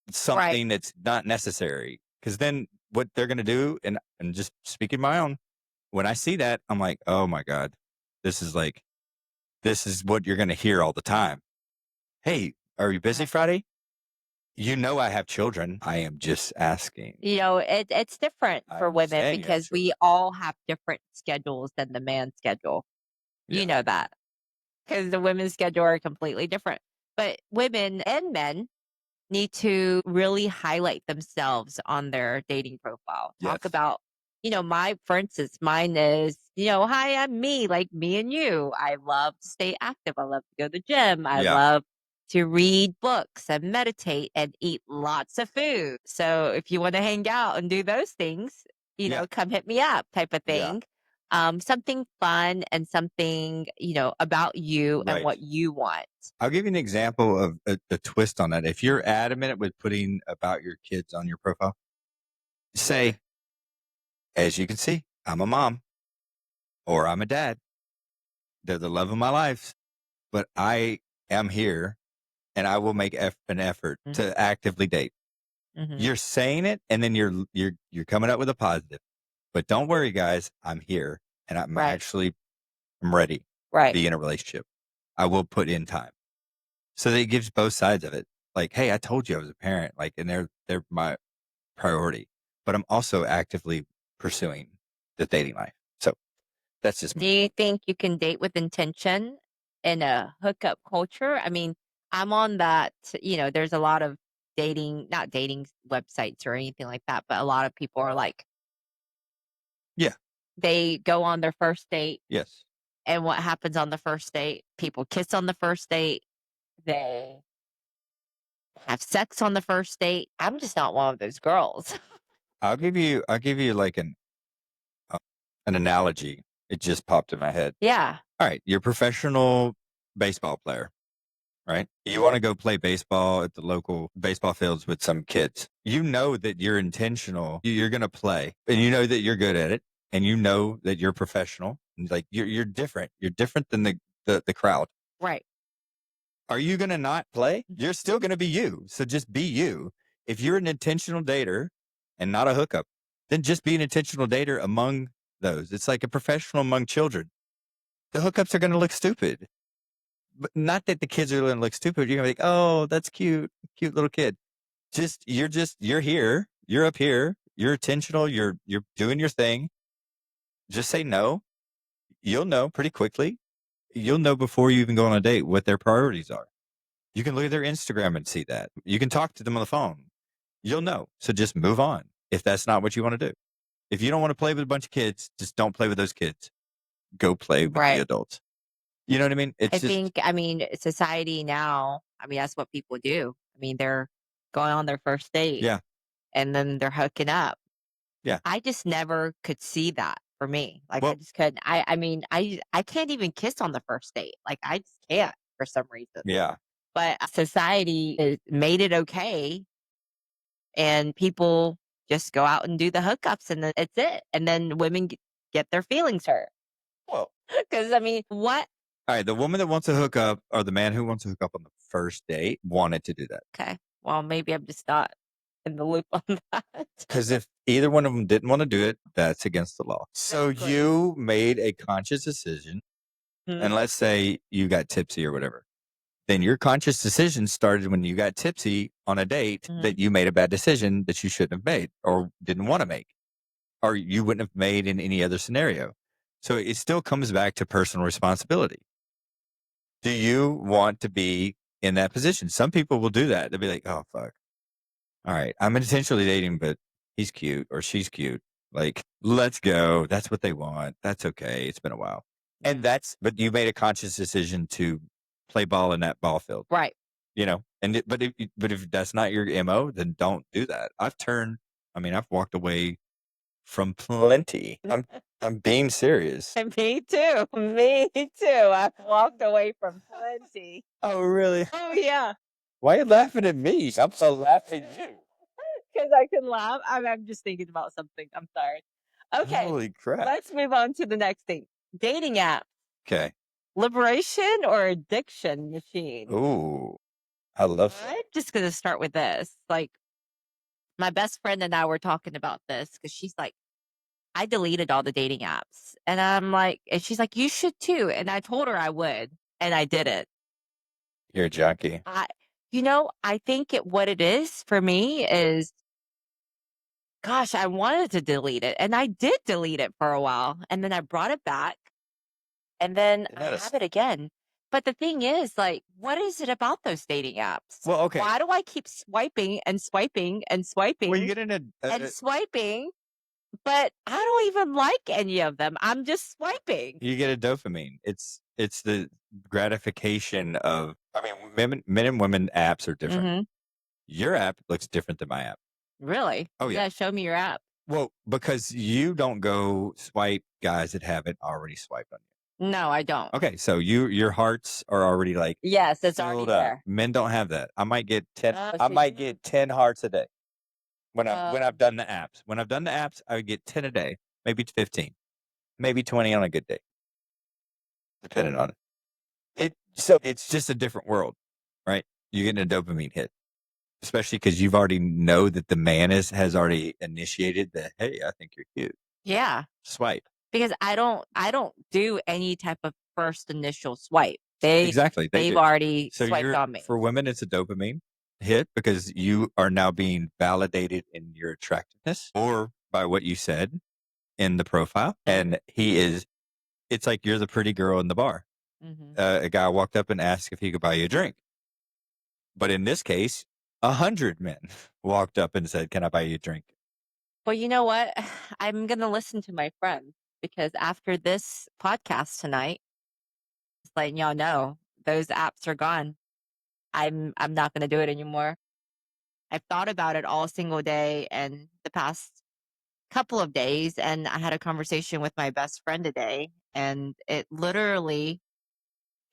Speaker 2: Right.
Speaker 1: something that's not necessary. Because then what they're going to do, and just speaking my own, when I see that, I'm like, oh my God, this is like, this is what you're going to hear all the time. Hey, are you busy
Speaker 2: Uh-huh.
Speaker 1: Friday? You know, I have children. I am just asking.
Speaker 2: It's different
Speaker 1: I
Speaker 2: for women
Speaker 1: understand you have
Speaker 2: because we
Speaker 1: children.
Speaker 2: all have different schedules than the man's schedule. You
Speaker 1: Yeah.
Speaker 2: know that because the women's schedule are completely different. But women and men need to really highlight themselves on their dating profile. Talk
Speaker 1: Yes.
Speaker 2: about, for instance, mine is, hi, I'm me, like me and you. I love to stay active. I love to go to the gym. I
Speaker 1: Yeah.
Speaker 2: love to read books and meditate and eat lots of food. So if you want to hang out and do those things,
Speaker 1: Yeah.
Speaker 2: come hit me up type of
Speaker 1: Yeah.
Speaker 2: thing. Something fun and something, about you and
Speaker 1: Right.
Speaker 2: what you want.
Speaker 1: I'll give you an example of a twist on that. If you're adamant with putting about your kids on your profile, say, as you can see, I'm a mom or I'm a dad. They're the love of my life, but I am here and I will make an effort
Speaker 2: Mhm.
Speaker 1: to actively date.
Speaker 2: Mhm.
Speaker 1: You're saying it and then you're coming up with a positive. But don't worry, guys, I'm here and
Speaker 2: Right.
Speaker 1: I'm ready to
Speaker 2: Right.
Speaker 1: be in a relationship. I will put in time. So that it gives both sides of it. Like, hey, I told you I was a parent, like, and they're my priority, but I'm also actively pursuing the dating life. So that's just
Speaker 2: Do
Speaker 1: me.
Speaker 2: you think you can date with intention in a hookup culture? I mean, I'm on that, there's a lot of not dating websites or anything like that, but a lot of people are like,
Speaker 1: Yeah.
Speaker 2: they go on their first date,
Speaker 1: Yes.
Speaker 2: and what happens on the first date? People kiss on the first date, they have sex on the first date. I'm just not one of those girls.
Speaker 1: I'll give you like uh, an analogy. It just popped in my head.
Speaker 2: Yeah.
Speaker 1: All right. You're a professional baseball player. right? You want to go play baseball at the local baseball fields with some kids. You know that you're intentional. You're going to play and you know that you're good at it and you know that you're professional. Like you're different. You're different than the crowd.
Speaker 2: Right.
Speaker 1: Are you going to not play? You're still going to be you. So just be you. If you're an intentional dater and not a hookup, then just be an intentional dater among those. It's like a professional among children. The hookups are going to look stupid. But not that the kids are going to look stupid. You're going to be like, oh, that's cute. Cute little kid. You're here. You're up here. You're intentional. You're doing your thing. Just say no. You'll know pretty quickly. You'll know before you even go on a date what their priorities are. You can look at their Instagram and see that. You can talk to them on the phone. You'll know. So just move on if that's not what you want to do. If you don't want to play with a bunch of kids, just don't play with those kids. Go play with the
Speaker 2: Right.
Speaker 1: adults. You know what I mean? It's just,
Speaker 2: I mean, society now, I mean, that's what people do. I mean, they're going on their first date
Speaker 1: yeah.
Speaker 2: and then they're hooking up.
Speaker 1: Yeah.
Speaker 2: I just never could see that for me. Like, I
Speaker 1: Well,
Speaker 2: just couldn't. I mean, I can't even kiss on the first date. Like, I just can't for some reason.
Speaker 1: yeah.
Speaker 2: But society made it okay, and people just go out and do the hookups, and then it's it. And then women get their feelings hurt.
Speaker 1: Well,
Speaker 2: Because I mean, what?
Speaker 1: all right. The woman that wants to hook up or the man who wants to hook up on the first date wanted to do that.
Speaker 2: Okay, well, maybe I'm just not in the loop on that.
Speaker 1: Because if either one of them didn't want to do it, that's against the law. So
Speaker 2: Exactly.
Speaker 1: you made a conscious decision,
Speaker 2: Mhm,
Speaker 1: and let's say you got tipsy or whatever. Then your conscious decision started when you got tipsy on a date
Speaker 2: mhm.
Speaker 1: that you made a bad decision that you shouldn't have made or didn't want to make, or you wouldn't have made in any other scenario. So it still comes back to personal responsibility. Do you want to be in that position? Some people will do that. They'll be like, oh, fuck. All right. I'm intentionally dating, but he's cute or she's cute. Like, let's go. That's what they want. That's okay. It's been a while.
Speaker 2: Yeah.
Speaker 1: But you made a conscious decision to play ball in that ball field,
Speaker 2: Right.
Speaker 1: you know? But if that's not your MO, then don't do that. I've walked away from plenty. I'm being serious.
Speaker 2: Me too. Me too. I've walked away from plenty.
Speaker 1: Oh, really?
Speaker 2: Oh, yeah.
Speaker 1: Why are you laughing at me? I'm so laughing at you.
Speaker 2: Because I can laugh. I'm just thinking about something. I'm sorry. Okay,
Speaker 1: Holy crap.
Speaker 2: let's move on to the next thing. Dating app,
Speaker 1: Okay.
Speaker 2: liberation or addiction machine?
Speaker 1: Ooh, I love
Speaker 2: I'm
Speaker 1: that.
Speaker 2: just gonna start with this. Like, my best friend and I were talking about this because she's like, I deleted all the dating apps. And I'm like, and she's like, you should too. And I told her I would, and I did it.
Speaker 1: You're a junkie.
Speaker 2: I think what it is for me is, gosh, I wanted to delete it, and I did delete it for a while, and then I brought it back, and then
Speaker 1: Isn't
Speaker 2: I
Speaker 1: that a
Speaker 2: have it again. But the thing is, like, what is it about those dating apps?
Speaker 1: well, okay.
Speaker 2: Why do I keep swiping and swiping and
Speaker 1: Well, you
Speaker 2: swiping
Speaker 1: get in
Speaker 2: and swiping, but I don't even like any of them? I'm just swiping.
Speaker 1: you get a dopamine. It's the gratification of. I mean, men and women apps are different.
Speaker 2: Mhm.
Speaker 1: Your app looks different than my app.
Speaker 2: Really?
Speaker 1: Oh yeah.
Speaker 2: Yeah, show me your app.
Speaker 1: Well, because you don't go swipe guys that haven't already swiped on you.
Speaker 2: No, I don't.
Speaker 1: Okay, so your hearts are already like
Speaker 2: Yes, it's already
Speaker 1: filled up.
Speaker 2: there.
Speaker 1: Men don't have that. I might get 10.
Speaker 2: Oh,
Speaker 1: I
Speaker 2: so
Speaker 1: might get 10 hearts a day when
Speaker 2: uh,
Speaker 1: I've done the apps. When I've done the apps, I would get 10 a day, maybe 15, maybe 20 on a good day, depending on it. So it's just a different world, right? You're getting a dopamine hit, especially because you've already know that the man has already initiated the hey, I think you're cute.
Speaker 2: yeah.
Speaker 1: Swipe.
Speaker 2: Because I don't do any type of first initial swipe.
Speaker 1: Exactly. They
Speaker 2: They've
Speaker 1: do.
Speaker 2: already
Speaker 1: So
Speaker 2: swiped
Speaker 1: you're
Speaker 2: on me.
Speaker 1: for women, it's a dopamine hit because you are now being validated in your attractiveness or by what you said in the profile. And it's like you're the pretty girl in the bar.
Speaker 2: Mhm.
Speaker 1: A guy walked up and asked if he could buy you a drink. But in this case, 100 men walked up and said, can I buy you a drink?
Speaker 2: Well, you know what? I'm gonna listen to my friend because after this podcast tonight, just letting y'all know those apps are gone. I'm not gonna do it anymore. I've thought about it all single day and the past couple of days, and I had a conversation with my best friend today, and it literally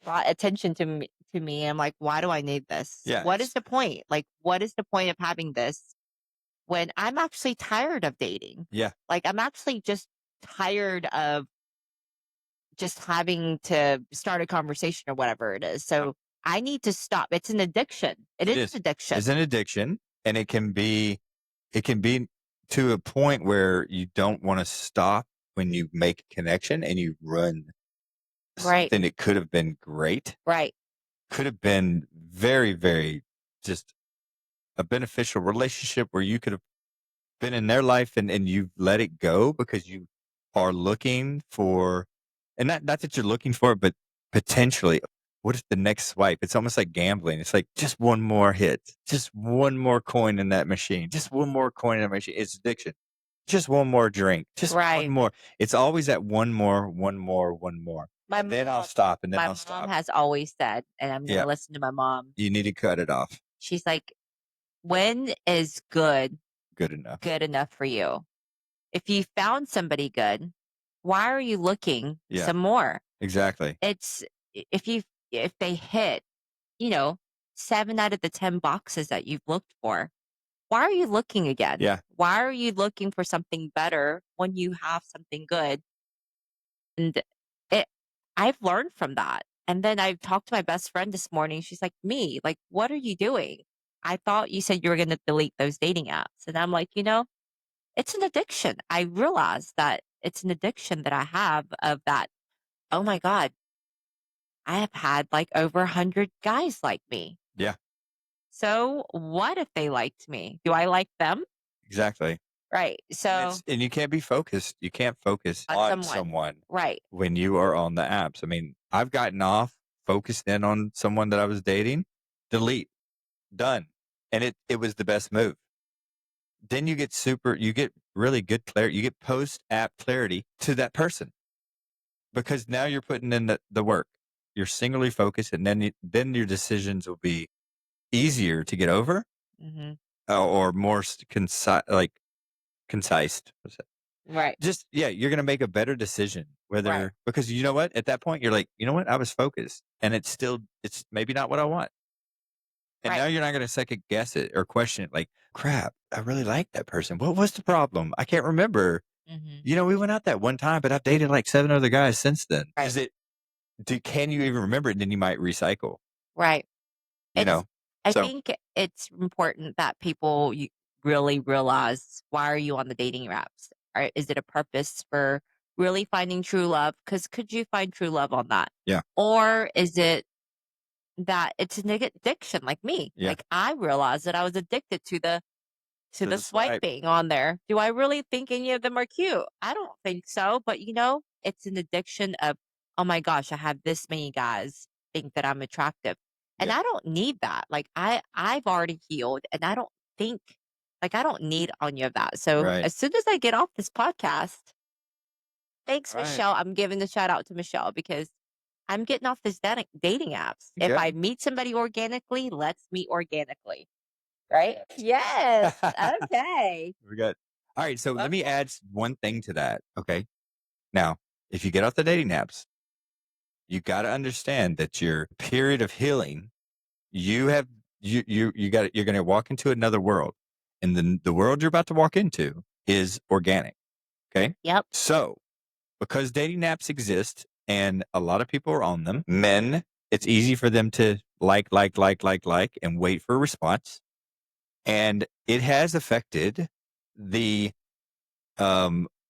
Speaker 2: brought attention to me. I'm like, why do I need this?
Speaker 1: Yeah.
Speaker 2: What is the point? Like, what is the point of having this when I'm actually tired of dating?
Speaker 1: Yeah.
Speaker 2: Like, I'm actually just tired of just having to start a conversation or whatever it is.
Speaker 1: uh,
Speaker 2: So I need to stop. It's an addiction. It
Speaker 1: It
Speaker 2: is an
Speaker 1: is.
Speaker 2: addiction.
Speaker 1: It's an addiction, and it can be to a point where you don't wanna stop when you make a connection and you run
Speaker 2: Right.
Speaker 1: something that could have been great,
Speaker 2: Right.
Speaker 1: could have been very, very just a beneficial relationship where you could have been in their life and you've let it go because you are looking for, and not that you're looking for it, but potentially, what if the next swipe? It's almost like gambling. It's like just one more hit, just one more coin in that machine, just one more coin in that machine. It's addiction. Just one more drink, just one
Speaker 2: Right.
Speaker 1: more. It's always that one more, one more, one more.
Speaker 2: My
Speaker 1: And then I'll
Speaker 2: mom
Speaker 1: stop and then
Speaker 2: my
Speaker 1: I'll
Speaker 2: mom
Speaker 1: stop.
Speaker 2: has always said, and I'm
Speaker 1: Yeah.
Speaker 2: gonna listen to my mom.
Speaker 1: You need to cut it off.
Speaker 2: She's like, when is
Speaker 1: Good enough.
Speaker 2: good enough for you? If you found somebody good, why are you looking
Speaker 1: Yeah,
Speaker 2: some more?
Speaker 1: exactly.
Speaker 2: It's if you if they hit, you know, 7 out of the 10 boxes that you've looked for, why are you looking again?
Speaker 1: Yeah.
Speaker 2: Why are you looking for something better when you have something good? And it I've learned from that. And then I talked to my best friend this morning. She's like, "Me, like, what are you doing? I thought you said you were going to delete those dating apps." And I'm like, it's an addiction. I realized that it's an addiction that I have of that. Oh my God, I have had like over 100 guys like me.
Speaker 1: Yeah,
Speaker 2: So what if they liked me? Do I like them?
Speaker 1: exactly.
Speaker 2: Right.
Speaker 1: And
Speaker 2: So
Speaker 1: you can't be focused. You can't focus
Speaker 2: on
Speaker 1: on
Speaker 2: someone.
Speaker 1: someone
Speaker 2: Right.
Speaker 1: when you are on the apps. I mean, I've gotten off, focused in on someone that I was dating, delete, done. And it was the best move. Then you get really good clarity. You get post app clarity to that person because now you're putting in the work. You're singularly focused, and then your decisions will be easier to get over,
Speaker 2: Hmm.
Speaker 1: or more concise, like concise. What's that?
Speaker 2: Right.
Speaker 1: Just yeah, you're gonna make a better decision
Speaker 2: Right.
Speaker 1: whether, because you know what? At that point, you're like, you know what? I was focused, and it's maybe not what I want, and
Speaker 2: Right.
Speaker 1: now you're not gonna second guess it or question it. Like, crap, I really like that person. What was the problem? I can't remember.
Speaker 2: Hmm.
Speaker 1: We went out that one time, but I've dated like 7 other guys since then.
Speaker 2: Right.
Speaker 1: Can you even remember it? And then you might recycle.
Speaker 2: Right.
Speaker 1: You
Speaker 2: It's
Speaker 1: know,
Speaker 2: I
Speaker 1: so
Speaker 2: think it's important that people really realize, why are you on the dating apps? Is it a purpose for really finding true love? Because could you find true love on that?
Speaker 1: yeah,
Speaker 2: Or is it that it's an addiction like me?
Speaker 1: yeah,
Speaker 2: Like I realized that I was addicted to
Speaker 1: to
Speaker 2: the
Speaker 1: the swipe,
Speaker 2: swiping on there. Do I really think any of them are cute? I don't think so. But it's an addiction of, oh my gosh, I have this many guys think that I'm attractive. And
Speaker 1: yeah,
Speaker 2: I don't need that. Like I've already healed and I don't think like I don't need any of that. So
Speaker 1: right,
Speaker 2: as soon as I get off this podcast, thanks,
Speaker 1: right,
Speaker 2: Michelle. I'm giving the shout out to Michelle because I'm getting off this dating apps. If I
Speaker 1: good.
Speaker 2: meet somebody organically, let's meet organically. Right? Yes. Okay.
Speaker 1: We got all right, so let me
Speaker 2: Okay.
Speaker 1: add one thing to that, okay? Now, if you get off the dating apps, you gotta understand that your period of healing, you have you're gonna walk into another world, and the world you're about to walk into is organic, okay?
Speaker 2: Yep.
Speaker 1: So, because dating apps exist and a lot of people are on them, men, it's easy for them to like, and wait for a response, and it has affected the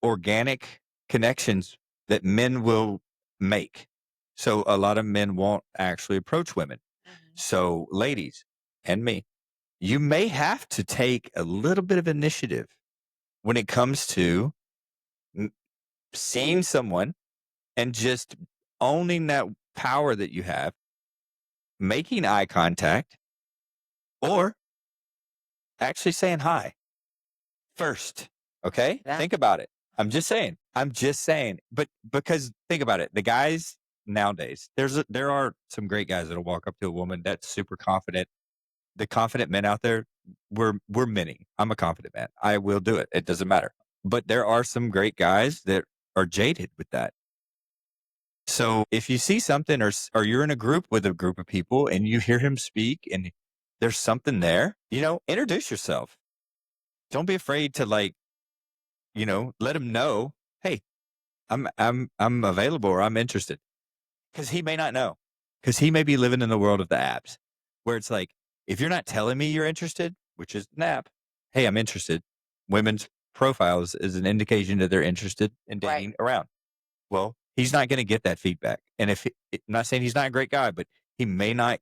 Speaker 1: organic connections that men will make. So a lot of men won't actually approach women.
Speaker 2: Mhm.
Speaker 1: So, ladies and me, you may have to take a little bit of initiative when it comes to n- seeing someone and just owning that power that you have, making eye contact, or actually saying hi first. Okay.
Speaker 2: Yeah.
Speaker 1: Think about it. I'm just saying. I'm just saying. But because think about it, the guys nowadays, there are some great guys that'll walk up to a woman that's super confident. The confident men out there, we're many. I'm a confident man. I will do it. It doesn't matter. But there are some great guys that are jaded with that. So if you see something or you're in a group with a group of people and you hear him speak and there's something there, introduce yourself. Don't be afraid to let him know, hey, I'm available or I'm interested. Because he may not know. Because he may be living in the world of the apps where it's like, if you're not telling me you're interested, which is an app, hey, I'm interested. Women's profiles is an indication that they're interested in
Speaker 2: Right.
Speaker 1: dating around. Well, he's not going to get that feedback. And I'm not saying he's not a great guy, but he may not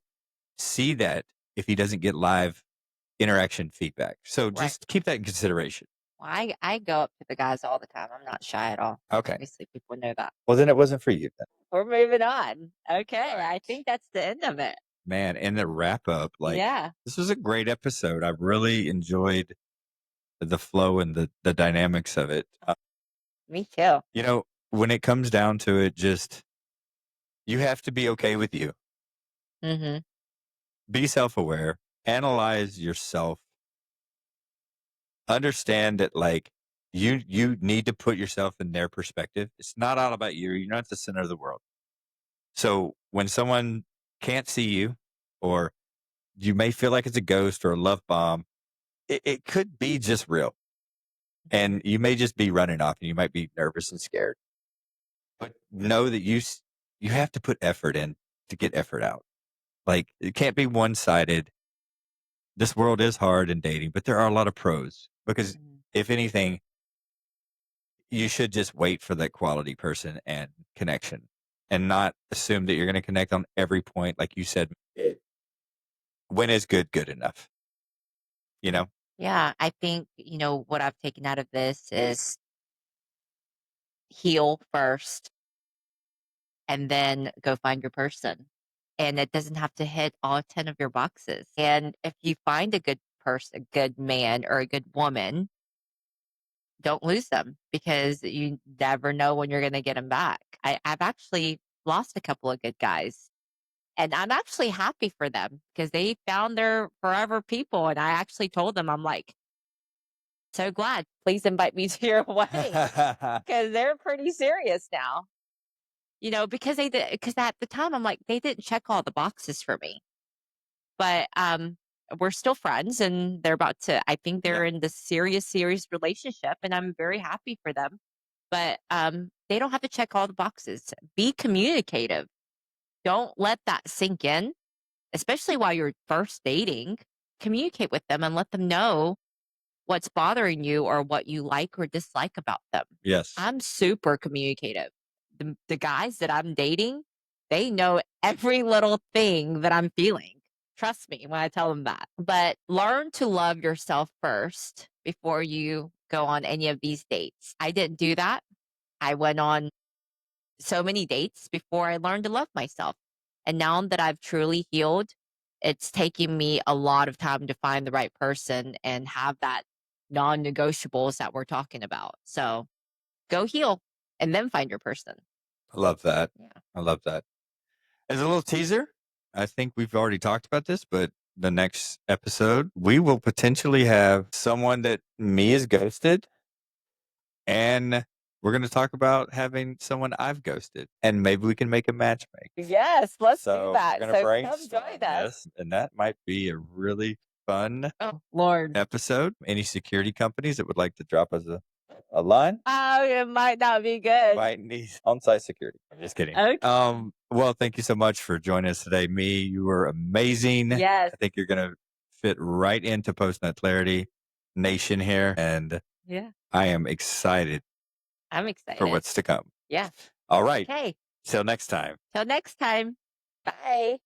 Speaker 1: see that if he doesn't get live interaction feedback. So
Speaker 2: Right.
Speaker 1: just keep that in consideration.
Speaker 2: Well, I go up to the guys all the time. I'm not shy at all.
Speaker 1: Okay.
Speaker 2: Obviously, people know that.
Speaker 1: Well, then it wasn't for you then.
Speaker 2: We're moving on. Okay, I
Speaker 1: Right.
Speaker 2: think that's the end of it.
Speaker 1: Man, and the wrap up,
Speaker 2: Yeah,
Speaker 1: this was a great episode. I really enjoyed the flow and the dynamics of it.
Speaker 2: me too.
Speaker 1: When it comes down to it, just you have to be okay with you.
Speaker 2: Mhm.
Speaker 1: Be self-aware, analyze yourself, understand that you need to put yourself in their perspective. It's not all about you. You're not the center of the world. So when someone can't see you or you may feel like it's a ghost or a love bomb, it could be just real. And you may just be running off and you might be nervous and scared. But know that you have to put effort in to get effort out. Like it can't be one-sided. This world is hard in dating, but there are a lot of pros because
Speaker 2: Mhm.
Speaker 1: if anything, you should just wait for that quality person and connection and not assume that you're going to connect on every point. Like you said, when is good enough? You know?
Speaker 2: Yeah, I think, what I've taken out of this is heal first and then go find your person. And it doesn't have to hit all 10 of your boxes. And if you find a good person, a good man or a good woman, don't lose them because you never know when you're going to get them back. I've actually lost a couple of good guys. And I'm actually happy for them because they found their forever people. And I actually told them, I'm like, so glad. Please invite me to your wedding because they're pretty serious now. Because they did, because at the time I'm like, they didn't check all the boxes for me. But we're still friends and they're about to, I think
Speaker 1: Yeah.
Speaker 2: they're in this serious relationship and I'm very happy for them. But they don't have to check all the boxes. Be communicative. Don't let that sink in, especially while you're first dating. Communicate with them and let them know what's bothering you or what you like or dislike about them.
Speaker 1: Yes.
Speaker 2: I'm super communicative. The guys that I'm dating, they know every little thing that I'm feeling. Trust me when I tell them that. But learn to love yourself first before you go on any of these dates. I didn't do that. I went on so many dates before I learned to love myself. And now that I've truly healed, it's taking me a lot of time to find the right person and have that non negotiables that we're talking about. So go heal and then find your person.
Speaker 1: I love that.
Speaker 2: Yeah.
Speaker 1: I love that. As a little teaser, I think we've already talked about this, but the next episode, we will potentially have someone that me is ghosted, and we're going to talk about having someone I've ghosted, and maybe we can make a matchmake.
Speaker 2: Yes, let's do
Speaker 1: So we're
Speaker 2: that.
Speaker 1: going to
Speaker 2: So come
Speaker 1: brainstorm
Speaker 2: join us.
Speaker 1: this, and that might be a really fun
Speaker 2: Oh, Lord.
Speaker 1: episode. Any security companies that would like to drop us a line?
Speaker 2: Oh, it might not be good.
Speaker 1: Might need on-site security. I'm just kidding.
Speaker 2: Okay.
Speaker 1: Well, thank you so much for joining us today. You were amazing.
Speaker 2: Yes.
Speaker 1: I think you're going to fit right into Post Nut Clarity Nation here, and
Speaker 2: Yeah.
Speaker 1: I am excited
Speaker 2: I'm
Speaker 1: for
Speaker 2: excited.
Speaker 1: what's to come.
Speaker 2: Yeah.
Speaker 1: All right.
Speaker 2: Okay.
Speaker 1: Till next time.
Speaker 2: Till next time. Bye.